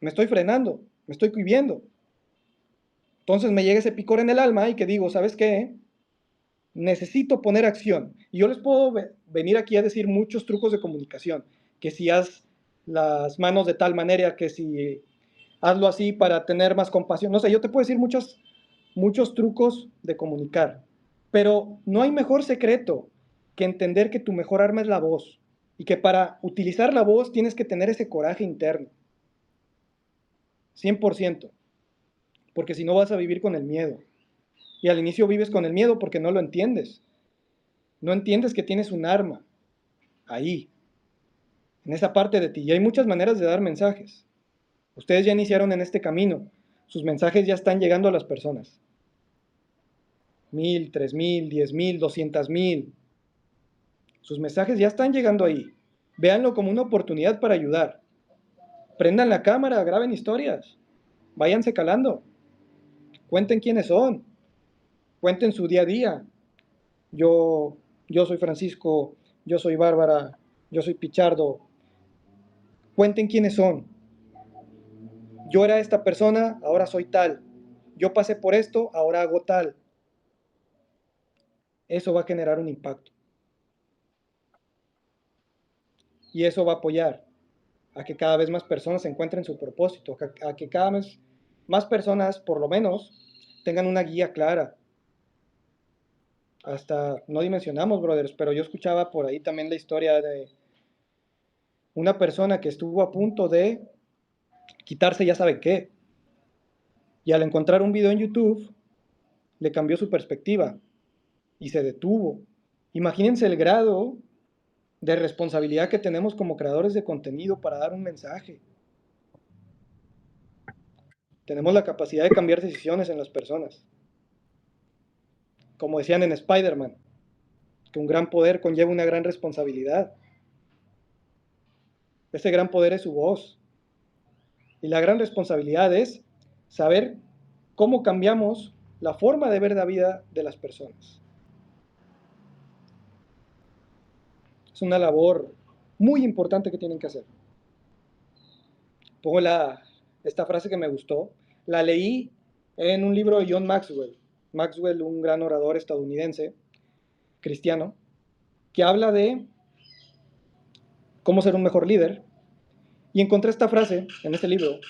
Me estoy frenando, me estoy cohibiendo. Entonces me llega ese picor en el alma y que digo, ¿sabes qué? Necesito poner acción. Y yo les puedo venir aquí a decir muchos trucos de comunicación, que si haz las manos de tal manera, que si hazlo así para tener más compasión. No sé, yo te puedo decir muchos trucos de comunicar, pero no hay mejor secreto que entender que tu mejor arma es la voz y que para utilizar la voz tienes que tener ese coraje interno, 100%, porque si no vas a vivir con el miedo. Y al inicio vives con el miedo porque no lo entiendes. No entiendes que tienes un arma ahí, en esa parte de ti. Y hay muchas maneras de dar mensajes. Ustedes ya iniciaron en este camino. Sus mensajes ya están llegando a las personas. 1000, 3000, 10,000, 200,000. Sus mensajes ya están llegando ahí. Véanlo como una oportunidad para ayudar. Prendan la cámara, graben historias. Váyanse calando. Cuenten quiénes son. Cuenten su día a día. Yo soy Francisco, yo soy Bárbara, yo soy Pichardo. Cuenten quiénes son. Yo era esta persona, ahora soy tal. Yo pasé por esto, ahora hago tal. Eso va a generar un impacto. Y eso va a apoyar a que cada vez más personas encuentren su propósito, a que cada vez más personas, por lo menos, tengan una guía clara. Hasta, no dimensionamos, brothers, pero yo escuchaba por ahí también la historia de una persona que estuvo a punto de quitarse ya sabe qué. Y al encontrar un video en YouTube, le cambió su perspectiva y se detuvo. Imagínense el grado de responsabilidad que tenemos como creadores de contenido para dar un mensaje. Tenemos la capacidad de cambiar decisiones en las personas. Como decían en Spider-Man, que un gran poder conlleva una gran responsabilidad. Ese gran poder es su voz. Y la gran responsabilidad es saber cómo cambiamos la forma de ver la vida de las personas. Es una labor muy importante que tienen que hacer. Pongo esta frase que me gustó. La leí en un libro de John Maxwell. Maxwell, un gran orador estadounidense, cristiano, que habla de cómo ser un mejor líder. Y encontré esta frase en este libro,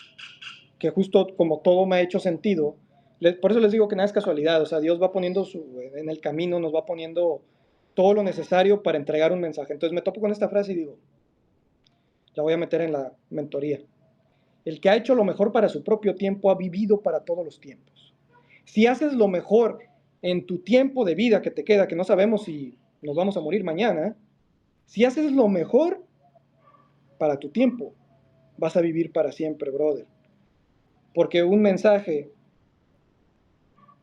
que justo como todo me ha hecho sentido, por eso les digo que nada es casualidad, o sea, Dios va poniendo en el camino, nos va poniendo todo lo necesario para entregar un mensaje. Entonces me topo con esta frase y digo, la voy a meter en la mentoría. El que ha hecho lo mejor para su propio tiempo ha vivido para todos los tiempos. Si haces lo mejor en tu tiempo de vida que te queda, que no sabemos si nos vamos a morir mañana, si haces lo mejor para tu tiempo, vas a vivir para siempre, brother. Porque un mensaje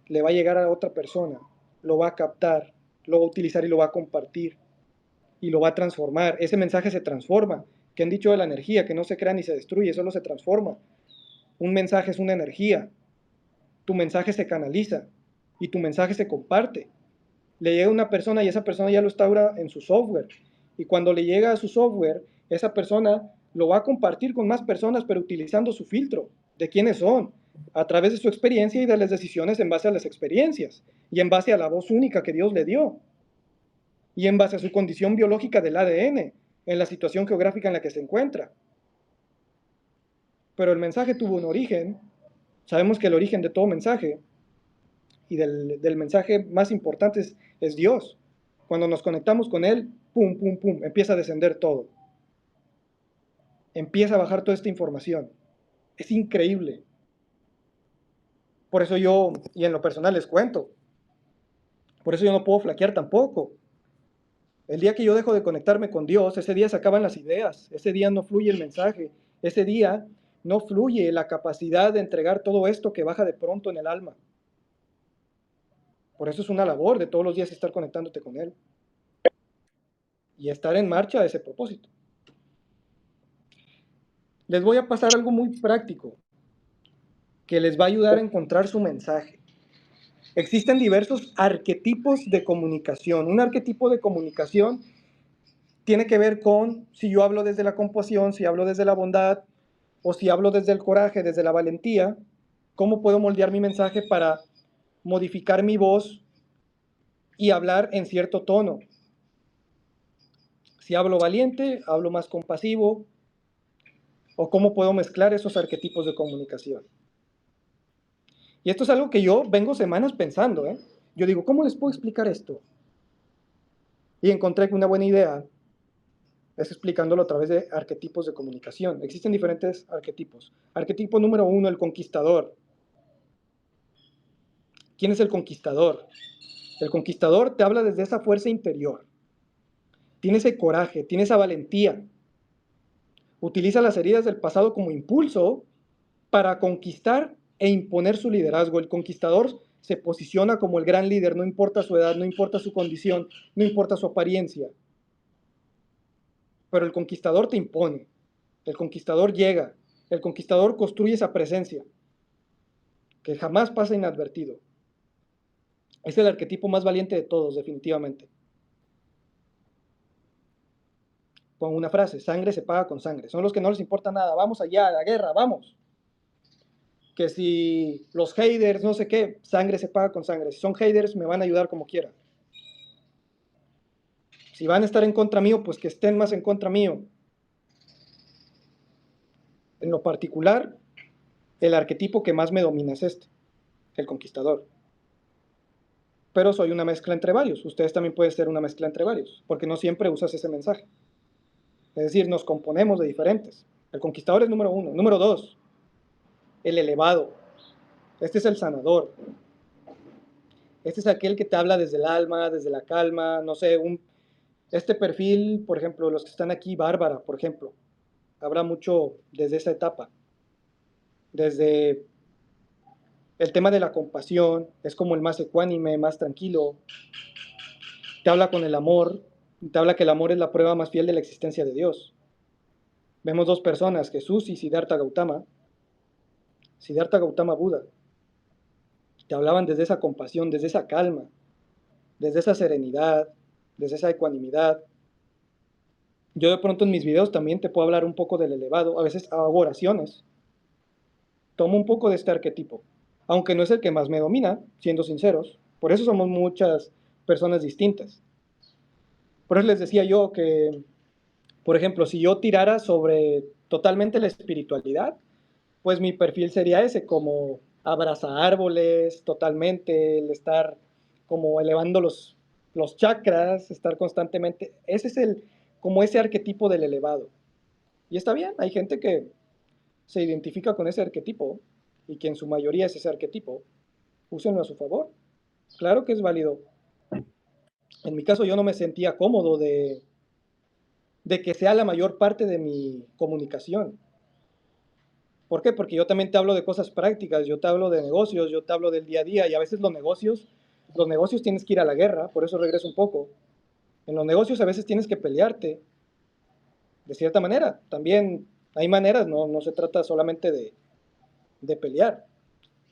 le va a llegar a otra persona, lo va a captar, lo va a utilizar y lo va a compartir y lo va a transformar. Ese mensaje se transforma. Que han dicho de la energía, que no se crea ni se destruye, solo se transforma. Un mensaje es una energía. Tu mensaje se canaliza y tu mensaje se comparte. Le llega a una persona y esa persona ya lo está ahora en su software. Y cuando le llega a su software, esa persona lo va a compartir con más personas, pero utilizando su filtro de quiénes son, a través de su experiencia y de las decisiones en base a las experiencias y en base a la voz única que Dios le dio. y en base a su condición biológica del ADN, en la situación geográfica en la que se encuentra. Pero el mensaje tuvo un origen, sabemos que el origen de todo mensaje y del mensaje más importante es Dios. Cuando nos conectamos con Él, pum, pum, pum, empieza a descender todo. Empieza a bajar toda esta información. Es increíble. Por eso yo, y en lo personal les cuento, por eso yo no puedo flaquear tampoco. El día que yo dejo de conectarme con Dios, ese día se acaban las ideas, ese día no fluye el mensaje, ese día no fluye la capacidad de entregar todo esto que baja de pronto en el alma. Por eso es una labor de todos los días estar conectándote con Él y estar en marcha a ese propósito. Les voy a pasar algo muy práctico que les va a ayudar a encontrar su mensaje. Existen diversos arquetipos de comunicación. Un arquetipo de comunicación tiene que ver con si yo hablo desde la compasión, si hablo desde la bondad, o si hablo desde el coraje, desde la valentía, cómo puedo moldear mi mensaje para modificar mi voz y hablar en cierto tono. Si hablo valiente, hablo más compasivo, o cómo puedo mezclar esos arquetipos de comunicación. Y esto es algo que yo vengo semanas pensando, ¿eh? Yo digo, ¿cómo les puedo explicar esto? Y encontré que una buena idea es explicándolo a través de arquetipos de comunicación. Existen diferentes arquetipos. Arquetipo número 1, el conquistador. ¿Quién es el conquistador? El conquistador te habla desde esa fuerza interior. Tiene ese coraje, tiene esa valentía. Utiliza las heridas del pasado como impulso para conquistar e imponer su liderazgo. El conquistador se posiciona como el gran líder, no importa su edad, no importa su condición, no importa su apariencia. Pero el conquistador te impone, el conquistador llega, el conquistador construye esa presencia que jamás pasa inadvertido. Es el arquetipo más valiente de todos, definitivamente. Pongo una frase, sangre se paga con sangre. Son los que no les importa nada, vamos allá, a la guerra, vamos. Que si los haters, no sé qué, sangre se paga con sangre. Si son haters, me van a ayudar como quiera. Si van a estar en contra mío, pues que estén más en contra mío. En lo particular, el arquetipo que más me domina es este, el conquistador. Pero soy una mezcla entre varios. Ustedes también pueden ser una mezcla entre varios, porque no siempre usas ese mensaje. Es decir, nos componemos de diferentes. El conquistador es número 1. Número 2, el elevado. Este es el sanador. Este es aquel que te habla desde el alma, desde la calma, no sé, este perfil, por ejemplo, los que están aquí, Bárbara, por ejemplo, habla mucho desde esa etapa, desde el tema de la compasión, es como el más ecuánime, más tranquilo, te habla con el amor, te habla que el amor es la prueba más fiel de la existencia de Dios. Vemos dos personas, Jesús y Siddhartha Gautama Buda, te hablaban desde esa compasión, desde esa calma, desde esa serenidad, desde esa ecuanimidad. Yo de pronto en mis videos también te puedo hablar un poco del elevado, a veces hago oraciones, tomo un poco de este arquetipo, aunque no es el que más me domina, siendo sinceros, por eso somos muchas personas distintas. Por eso les decía yo que, por ejemplo, si yo tirara sobre totalmente la espiritualidad, pues mi perfil sería ese, como abraza árboles totalmente, el estar como elevando los chakras, estar constantemente, ese es como ese arquetipo del elevado. Y está bien, hay gente que se identifica con ese arquetipo y que en su mayoría es ese arquetipo, úsenlo a su favor. Claro que es válido. En mi caso yo no me sentía cómodo de que sea la mayor parte de mi comunicación. ¿Por qué? Porque yo también te hablo de cosas prácticas, yo te hablo de negocios, yo te hablo del día a día y a veces los negocios tienes que ir a la guerra, por eso regreso un poco. En los negocios a veces tienes que pelearte, de cierta manera. También hay maneras, no se trata solamente de pelear.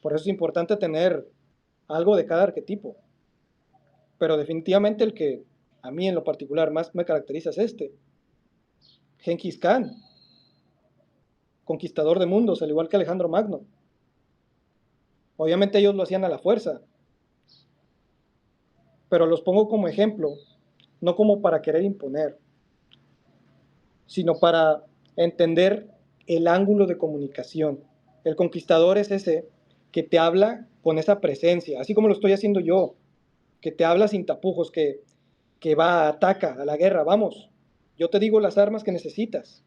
Por eso es importante tener algo de cada arquetipo. Pero definitivamente el que a mí en lo particular más me caracteriza es este. Genghis Khan, conquistador de mundos, al igual que Alejandro Magno. Obviamente ellos lo hacían a la fuerza, pero los pongo como ejemplo no como para querer imponer, sino para entender el ángulo de comunicación. El conquistador es ese que te habla con esa presencia, así como lo estoy haciendo yo, que te habla sin tapujos, que va, ataca a la guerra, vamos, yo te digo las armas que necesitas,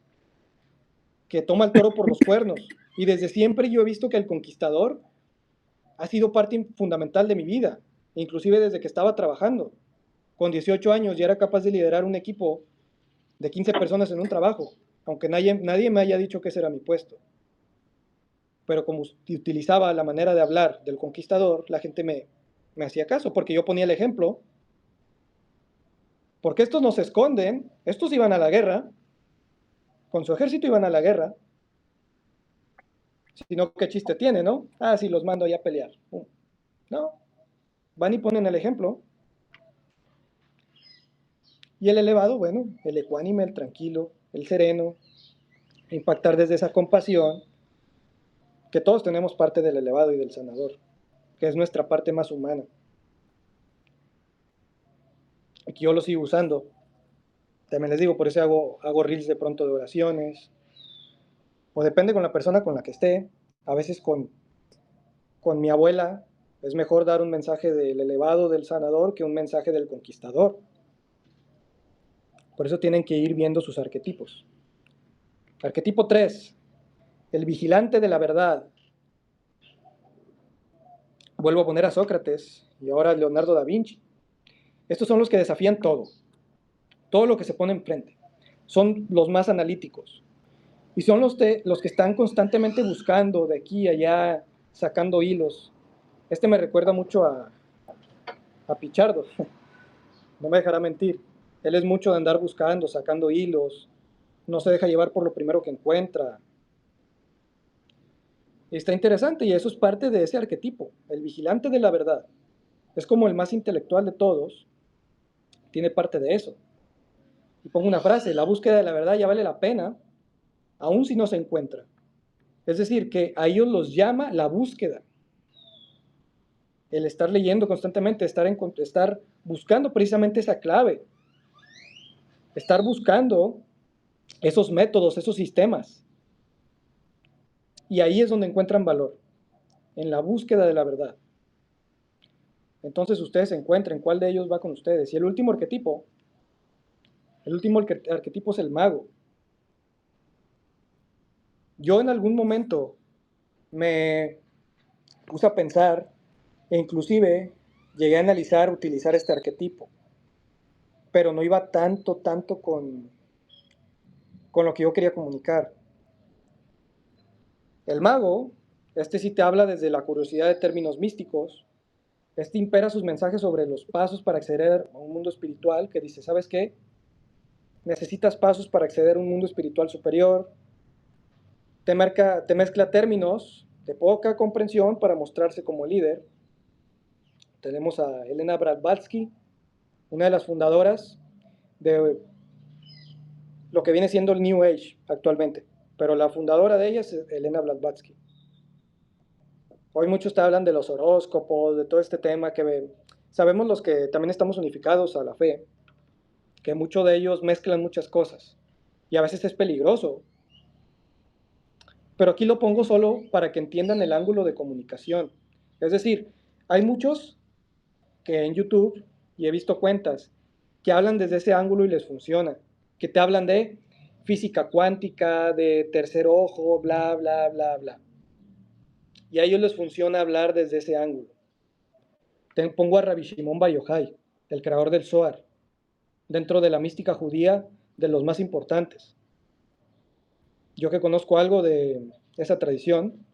que toma el toro por los cuernos. Y desde siempre yo he visto que el conquistador ha sido parte fundamental de mi vida, inclusive desde que estaba trabajando. Con 18 años ya era capaz de liderar un equipo de 15 personas en un trabajo, aunque nadie me haya dicho que ese era mi puesto. Pero como utilizaba la manera de hablar del conquistador, la gente me hacía caso, porque yo ponía el ejemplo. Porque estos no se esconden, estos iban a la guerra, con su ejército iban a la guerra, sino qué chiste tiene, ¿no? Ah, sí, los mando allá a pelear. No, van y ponen el ejemplo. Y el elevado, bueno, el ecuánime, el tranquilo, el sereno, impactar desde esa compasión, que todos tenemos parte del elevado y del sanador, que es nuestra parte más humana. Y que yo lo sigo usando. También les digo, por eso hago reels de pronto de oraciones, o depende con la persona con la que esté. A veces con mi abuela es mejor dar un mensaje del elevado, del sanador, que un mensaje del conquistador. Por eso tienen que ir viendo sus arquetipos. Arquetipo 3, el vigilante de la verdad. Vuelvo a poner a Sócrates y ahora a Leonardo da Vinci. Estos son los que desafían todo lo que se pone enfrente. Son los más analíticos. Y son los que están constantemente buscando de aquí a allá, sacando hilos. Este me recuerda mucho a Pichardo, no me dejará mentir. Él es mucho de andar buscando, sacando hilos, no se deja llevar por lo primero que encuentra. Y está interesante y eso es parte de ese arquetipo, el vigilante de la verdad. Es como el más intelectual de todos, tiene parte de eso. Y pongo una frase, la búsqueda de la verdad ya vale la pena, aun si no se encuentra. Es decir, que a ellos los llama la búsqueda. El estar leyendo constantemente, estar buscando precisamente esa clave, estar buscando esos métodos, esos sistemas. Y ahí es donde encuentran valor, en la búsqueda de la verdad. Entonces ustedes encuentren cuál de ellos va con ustedes. Y el último arquetipo es el mago. Yo en algún momento me puse a pensar e inclusive llegué a analizar, utilizar este arquetipo, pero no iba tanto con lo que yo quería comunicar. El mago, este sí te habla desde la curiosidad de términos místicos, este impera sus mensajes sobre los pasos para acceder a un mundo espiritual, que dice, ¿sabes qué? Necesitas pasos para acceder a un mundo espiritual superior, te mezcla términos de poca comprensión para mostrarse como líder. Tenemos a Elena Blavatsky, una de las fundadoras de lo que viene siendo el New Age actualmente, pero la fundadora de ella es Elena Blavatsky. Hoy muchos te hablan de los horóscopos, de todo este tema sabemos los que también estamos unificados a la fe, que muchos de ellos mezclan muchas cosas y a veces es peligroso. Pero aquí lo pongo solo para que entiendan el ángulo de comunicación. Es decir, hay muchos que en YouTube, y he visto cuentas, que hablan desde ese ángulo y les funciona, que te hablan de física cuántica, de tercer ojo, bla, bla, bla, bla. Y a ellos les funciona hablar desde ese ángulo. Pongo a Rabbi Shimon Bar Yochai, el creador del Zohar, dentro de la mística judía, de los más importantes. Yo que conozco algo de esa tradición,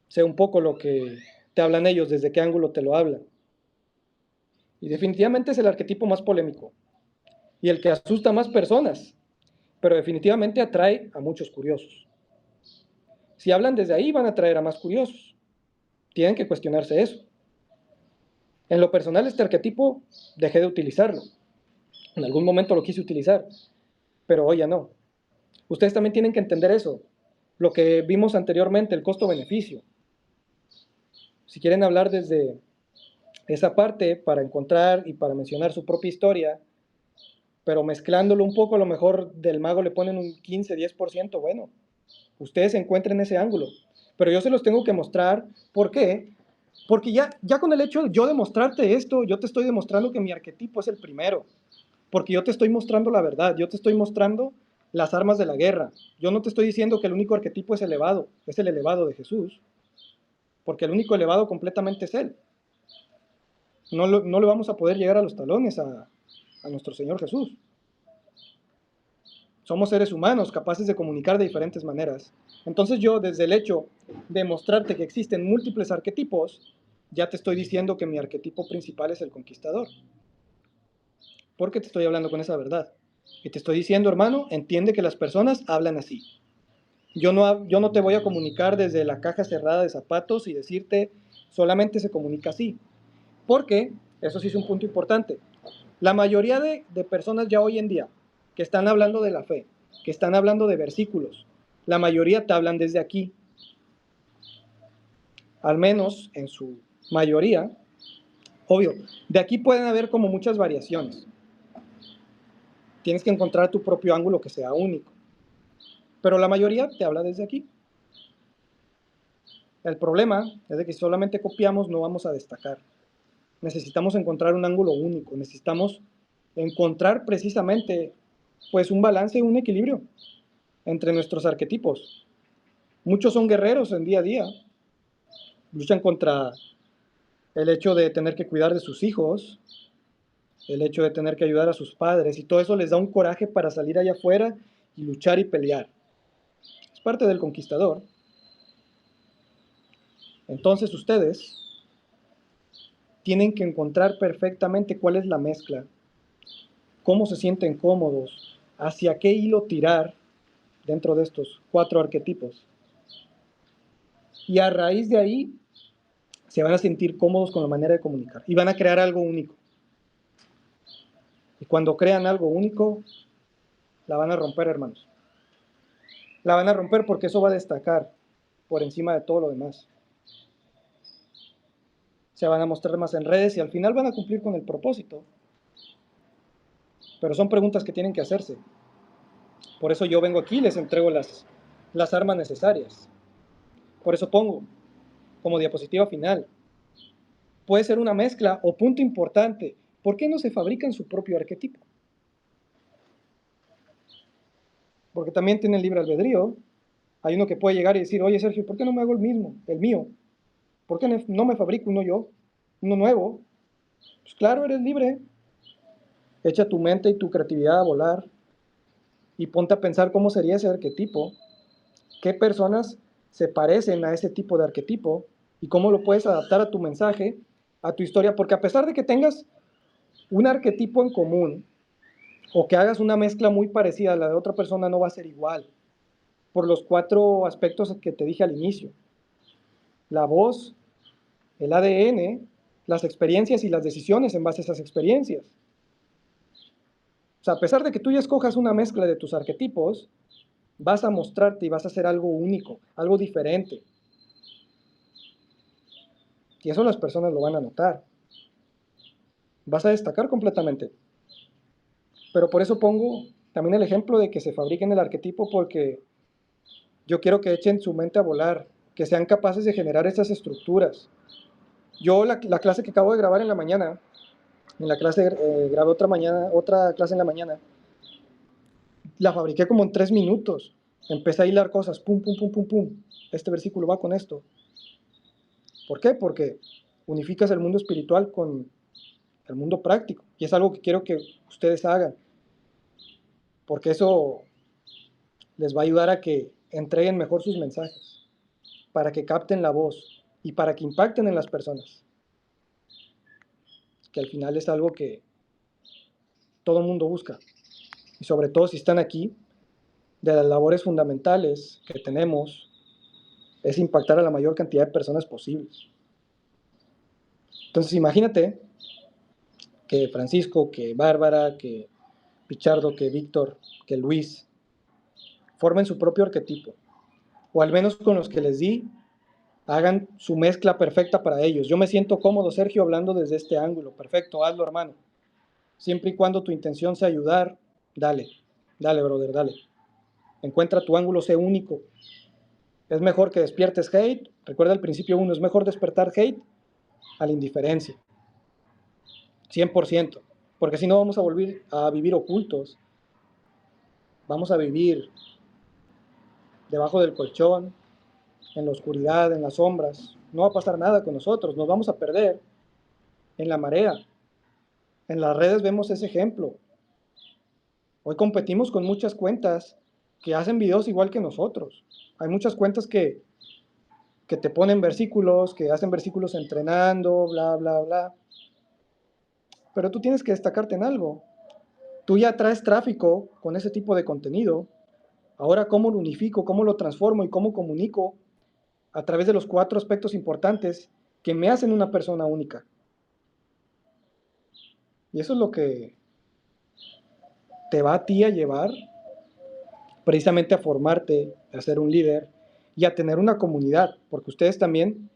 sé un poco lo que te hablan ellos, desde qué ángulo te lo hablan. Y definitivamente es el arquetipo más polémico y el que asusta a más personas, pero definitivamente atrae a muchos curiosos. Si hablan desde ahí, van a atraer a más curiosos. Tienen que cuestionarse eso. En lo personal, este arquetipo dejé de utilizarlo. En algún momento lo quise utilizar, pero hoy ya no. Ustedes también tienen que entender eso. Lo que vimos anteriormente, el costo-beneficio. Si quieren hablar desde esa parte para encontrar y para mencionar su propia historia, pero mezclándolo un poco, a lo mejor del mago le ponen un 15, 10%, bueno, ustedes encuentren ese ángulo. Pero yo se los tengo que mostrar. ¿Por qué? Porque ya con el hecho de yo demostrarte esto, yo te estoy demostrando que mi arquetipo es el primero. Porque yo te estoy mostrando la verdad, yo te estoy mostrando las armas de la guerra. Yo no te estoy diciendo que el único arquetipo es elevado, es el elevado de Jesús. Porque el único elevado completamente es Él. No le vamos a poder llegar a los talones a nuestro Señor Jesús. Somos seres humanos capaces de comunicar de diferentes maneras. Entonces yo, desde el hecho de mostrarte que existen múltiples arquetipos, ya te estoy diciendo que mi arquetipo principal es el conquistador. Porque te estoy hablando con esa verdad. Y te estoy diciendo, hermano, entiende que las personas hablan así. Yo no te voy a comunicar desde la caja cerrada de zapatos y decirte solamente se comunica así. Porque, eso sí es un punto importante, la mayoría de personas ya hoy en día que están hablando de la fe, que están hablando de versículos, la mayoría te hablan desde aquí. Al menos en su mayoría. Obvio, de aquí pueden haber como muchas variaciones. Tienes que encontrar tu propio ángulo que sea único. Pero la mayoría te habla desde aquí. El problema es de que si solamente copiamos no vamos a destacar. Necesitamos encontrar un ángulo único. Necesitamos encontrar precisamente pues un balance, un equilibrio entre nuestros arquetipos. Muchos son guerreros en día a día. Luchan contra el hecho de tener que cuidar de sus hijos, el hecho de tener que ayudar a sus padres, y todo eso les da un coraje para salir allá afuera y luchar y pelear. Es parte del conquistador. Entonces ustedes tienen que encontrar perfectamente cuál es la mezcla, cómo se sienten cómodos, hacia qué hilo tirar dentro de estos 4 arquetipos. Y a raíz de ahí se van a sentir cómodos con la manera de comunicar y van a crear algo único. Y cuando crean algo único, la van a romper, hermanos. La van a romper porque eso va a destacar por encima de todo lo demás. Se van a mostrar más en redes y al final van a cumplir con el propósito. Pero son preguntas que tienen que hacerse. Por eso yo vengo aquí y les entrego las armas necesarias. Por eso pongo como diapositiva final. Puede ser una mezcla o punto importante. ¿Por qué no se fabrican su propio arquetipo? Porque también tienen libre albedrío. Hay uno que puede llegar y decir, oye Sergio, ¿por qué no me hago el mismo, el mío? ¿Por qué no me fabrico uno yo, uno nuevo? Pues claro, eres libre. Echa tu mente y tu creatividad a volar y ponte a pensar cómo sería ese arquetipo, qué personas se parecen a ese tipo de arquetipo y cómo lo puedes adaptar a tu mensaje, a tu historia, porque a pesar de que tengas un arquetipo en común o que hagas una mezcla muy parecida a la de otra persona, no va a ser igual, por los 4 aspectos que te dije al inicio. La voz, el ADN, las experiencias y las decisiones en base a esas experiencias. O sea, a pesar de que tú ya escojas una mezcla de tus arquetipos, vas a mostrarte y vas a hacer algo único, algo diferente. Y eso las personas lo van a notar. Vas a destacar completamente. Pero por eso pongo también el ejemplo de que se fabriquen el arquetipo, porque yo quiero que echen su mente a volar, que sean capaces de generar esas estructuras. Yo la clase que acabo de grabar en la mañana, en la clase grabé otra clase en la mañana, la fabriqué como en 3 minutos. Empecé a hilar cosas, pum, pum, pum, pum, pum. Este versículo va con esto. ¿Por qué? Porque unificas el mundo espiritual con el mundo práctico. Y es algo que quiero que ustedes hagan. Porque eso les va a ayudar a que entreguen mejor sus mensajes, para que capten la voz y para que impacten en las personas. Que al final es algo que todo el mundo busca. Y sobre todo si están aquí, de las labores fundamentales que tenemos es impactar a la mayor cantidad de personas posibles. Entonces imagínate que Francisco, que Bárbara, que Pichardo, que Víctor, que Luis formen su propio arquetipo, o al menos con los que les di, Hagan su mezcla perfecta para ellos. Yo me siento cómodo, Sergio, hablando desde este ángulo. Perfecto, hazlo, hermano. Siempre y cuando tu intención sea ayudar, dale, dale, brother, dale. Encuentra tu ángulo, sé único. Es mejor que despiertes hate. Recuerda el principio 1, es mejor despertar hate a la indiferencia. 100%. Porque si no vamos a volver a vivir ocultos. Vamos a vivir debajo del colchón, en la oscuridad, en las sombras. No va a pasar nada con nosotros. Nos vamos a perder en la marea. En las redes vemos ese ejemplo. Hoy competimos con muchas cuentas que hacen videos igual que nosotros. Hay muchas cuentas que te ponen versículos, que hacen versículos entrenando, bla, bla, bla. Pero tú tienes que destacarte en algo. Tú ya traes tráfico con ese tipo de contenido. Ahora, ¿cómo lo unifico? ¿Cómo lo transformo? ¿Y cómo comunico? A través de los 4 aspectos importantes que me hacen una persona única. Y eso es lo que te va a ti a llevar precisamente a formarte, a ser un líder y a tener una comunidad, porque ustedes también,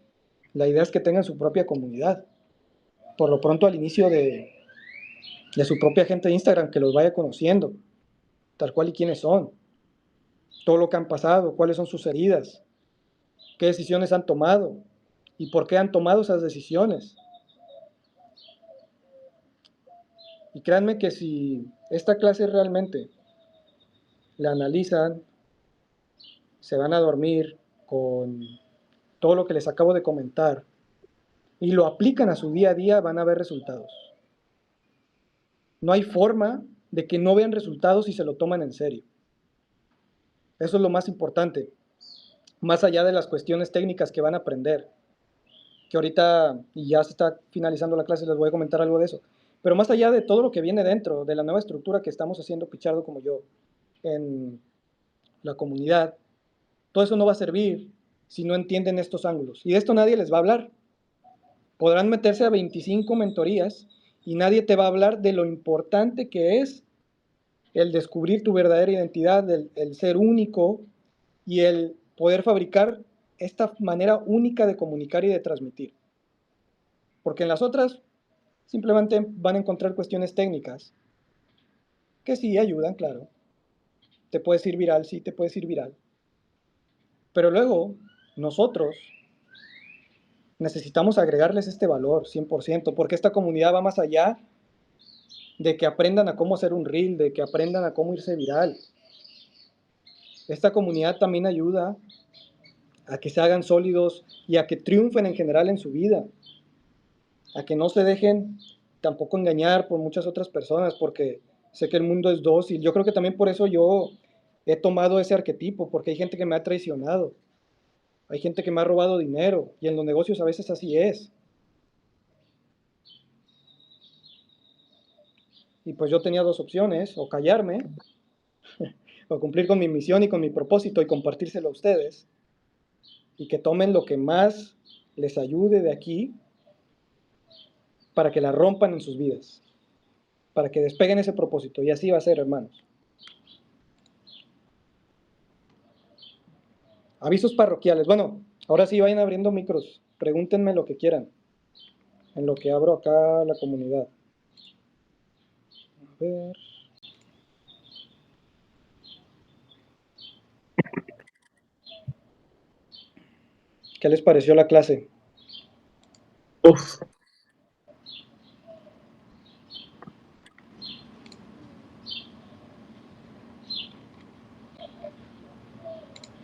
la idea es que tengan su propia comunidad. Por lo pronto al inicio de su propia gente de Instagram, que los vaya conociendo, tal cual y quiénes son, todo lo que han pasado, cuáles son sus heridas, qué decisiones han tomado y por qué han tomado esas decisiones. Y créanme que si esta clase realmente la analizan, se van a dormir con todo lo que les acabo de comentar y lo aplican a su día a día, van a ver resultados. No hay forma de que no vean resultados si se lo toman en serio. Eso es lo más importante, más allá de las cuestiones técnicas que van a aprender, que ahorita, y ya se está finalizando la clase, les voy a comentar algo de eso, pero más allá de todo lo que viene dentro, de la nueva estructura que estamos haciendo Pichardo como yo, en la comunidad, todo eso no va a servir si no entienden estos ángulos. Y de esto nadie les va a hablar. Podrán meterse a 25 mentorías y nadie te va a hablar de lo importante que es el descubrir tu verdadera identidad, el ser único y el poder fabricar esta manera única de comunicar y de transmitir. Porque en las otras simplemente van a encontrar cuestiones técnicas que sí ayudan, claro. Te puedes ir viral, sí, te puedes ir viral. Pero luego nosotros necesitamos agregarles este valor 100%, porque esta comunidad va más allá de que aprendan a cómo hacer un reel, de que aprendan a cómo irse viral. Esta comunidad también ayuda a que se hagan sólidos y a que triunfen en general en su vida, a que no se dejen tampoco engañar por muchas otras personas, porque sé que el mundo es dócil. Yo creo que también por eso yo he tomado ese arquetipo, porque hay gente que me ha traicionado, hay gente que me ha robado dinero, y en los negocios a veces así es. Y pues yo tenía 2 opciones, o callarme, o cumplir con mi misión y con mi propósito y compartírselo a ustedes, y que tomen lo que más les ayude de aquí para que la rompan en sus vidas, para que despeguen ese propósito. Y así va a ser, hermanos. Avisos parroquiales. Bueno, ahora sí vayan abriendo micros. Pregúntenme lo que quieran en lo que abro acá la comunidad. A ver. ¿Qué les pareció la clase? Uf,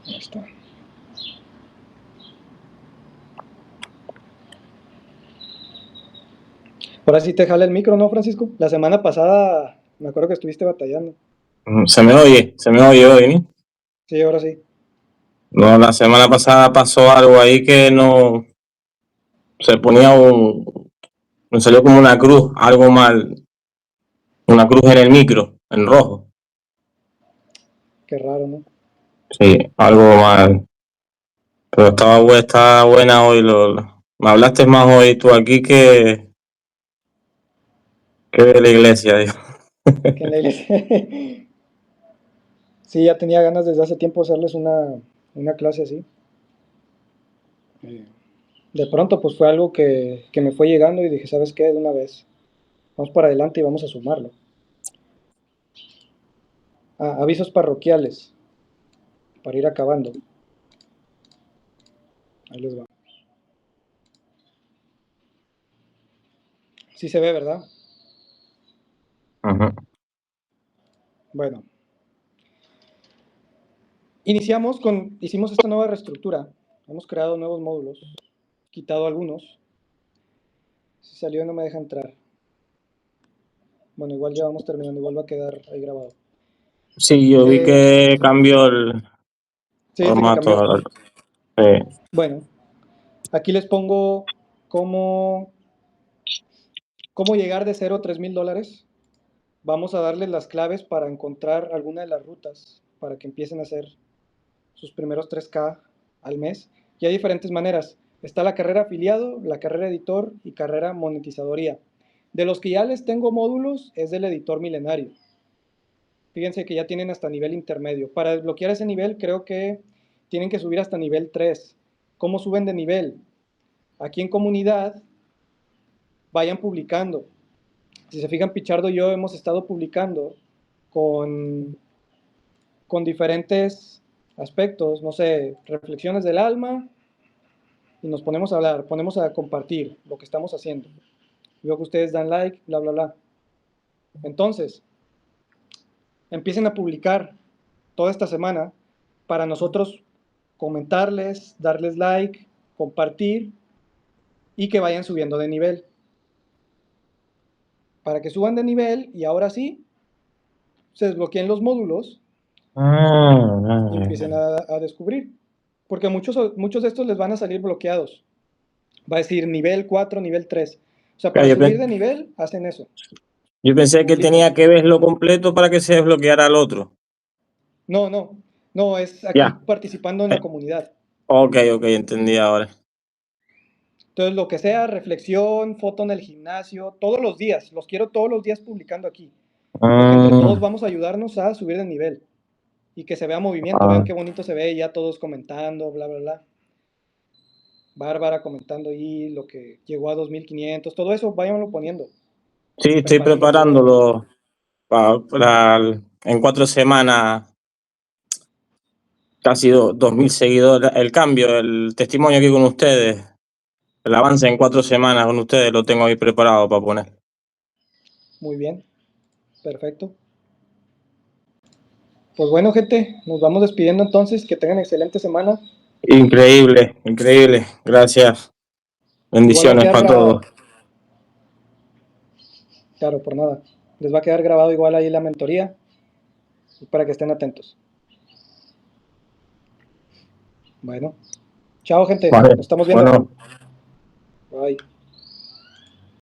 Ahí está. Ahora sí te jala el micro, ¿no, Francisco? La semana pasada me acuerdo que estuviste batallando. se me oye hoy, ¿no? Sí, ahora sí. No, la semana pasada pasó algo ahí que no se ponía me salió como una cruz, algo mal, una cruz en el micro, en rojo. Qué raro, ¿no? Sí, algo mal. Pero estaba buena hoy. Me hablaste más hoy tú aquí que de la iglesia, digo. Que en la iglesia. Sí, ya tenía ganas desde hace tiempo hacerles una clase así. De pronto pues fue algo que me fue llegando y dije, ¿sabes qué? De una vez, vamos para adelante y vamos a sumarlo. Avisos parroquiales, para ir acabando. Ahí les va. Sí se ve, ¿verdad? Ujú. Bueno, hicimos esta nueva reestructura. Hemos creado nuevos módulos, quitado algunos. Si salió no me deja entrar. Bueno, igual ya vamos terminando, igual va a quedar ahí grabado. Sí, yo vi que cambió el Sí, viste que formato. cambió. Sí. Bueno, aquí les pongo cómo, cómo llegar de 0 a $3,000. Vamos a darles las claves para encontrar alguna de las rutas para que empiecen a hacer sus primeros 3K al mes. Y hay diferentes maneras. Está la carrera afiliado, la carrera editor y carrera monetizadoría. De los que ya les tengo módulos es del editor milenario. Fíjense que ya tienen hasta nivel intermedio. Para desbloquear ese nivel creo que tienen que subir hasta nivel 3. ¿Cómo suben de nivel? Aquí en comunidad vayan publicando. Si se fijan, Pichardo y yo hemos estado publicando con, con diferentes aspectos, no sé, reflexiones del alma, y nos ponemos a hablar, ponemos a compartir lo que estamos haciendo. Veo que ustedes dan like, bla, bla, bla. Entonces, empiecen a publicar toda esta semana para nosotros comentarles, darles like, compartir y que vayan subiendo de nivel. Para que suban de nivel y ahora sí se desbloqueen los módulos y empiecen a descubrir. Porque muchos de estos les van a salir bloqueados. Va a decir nivel 4, nivel 3. O sea, para Yo, subir de nivel hacen eso. yo pensé que Simple. tenía que verlo completo para que se desbloqueara el otro. No, no. No, es aquí Ya. participando en la comunidad. Ok, ok, entendí ahora. Entonces, lo que sea, reflexión, foto en el gimnasio, todos los días, los quiero todos los días publicando aquí, porque entre todos Mm, vamos a ayudarnos a subir de nivel y que se vea movimiento, vean ah, qué bonito se ve, ya todos comentando, bla, bla, bla. Bárbara comentando ahí lo que llegó a 2,500, todo eso, váyanlo poniendo, sí, estoy preparándolo para el otro. preparándolo en 4 semanas, casi 2000 seguidores. El cambio, el testimonio aquí con ustedes, el avance en 4 semanas con ustedes, lo tengo ahí preparado para poner. Muy bien, perfecto. Pues bueno, gente, nos vamos despidiendo entonces, que tengan excelente semana. Increíble, increíble. Gracias. Igual va a Bendiciones quedar para todos. grabado, claro, por nada. Les va a quedar grabado igual ahí la mentoría para que estén atentos. Bueno, chao gente, Vale, nos estamos viendo. bueno. Bye.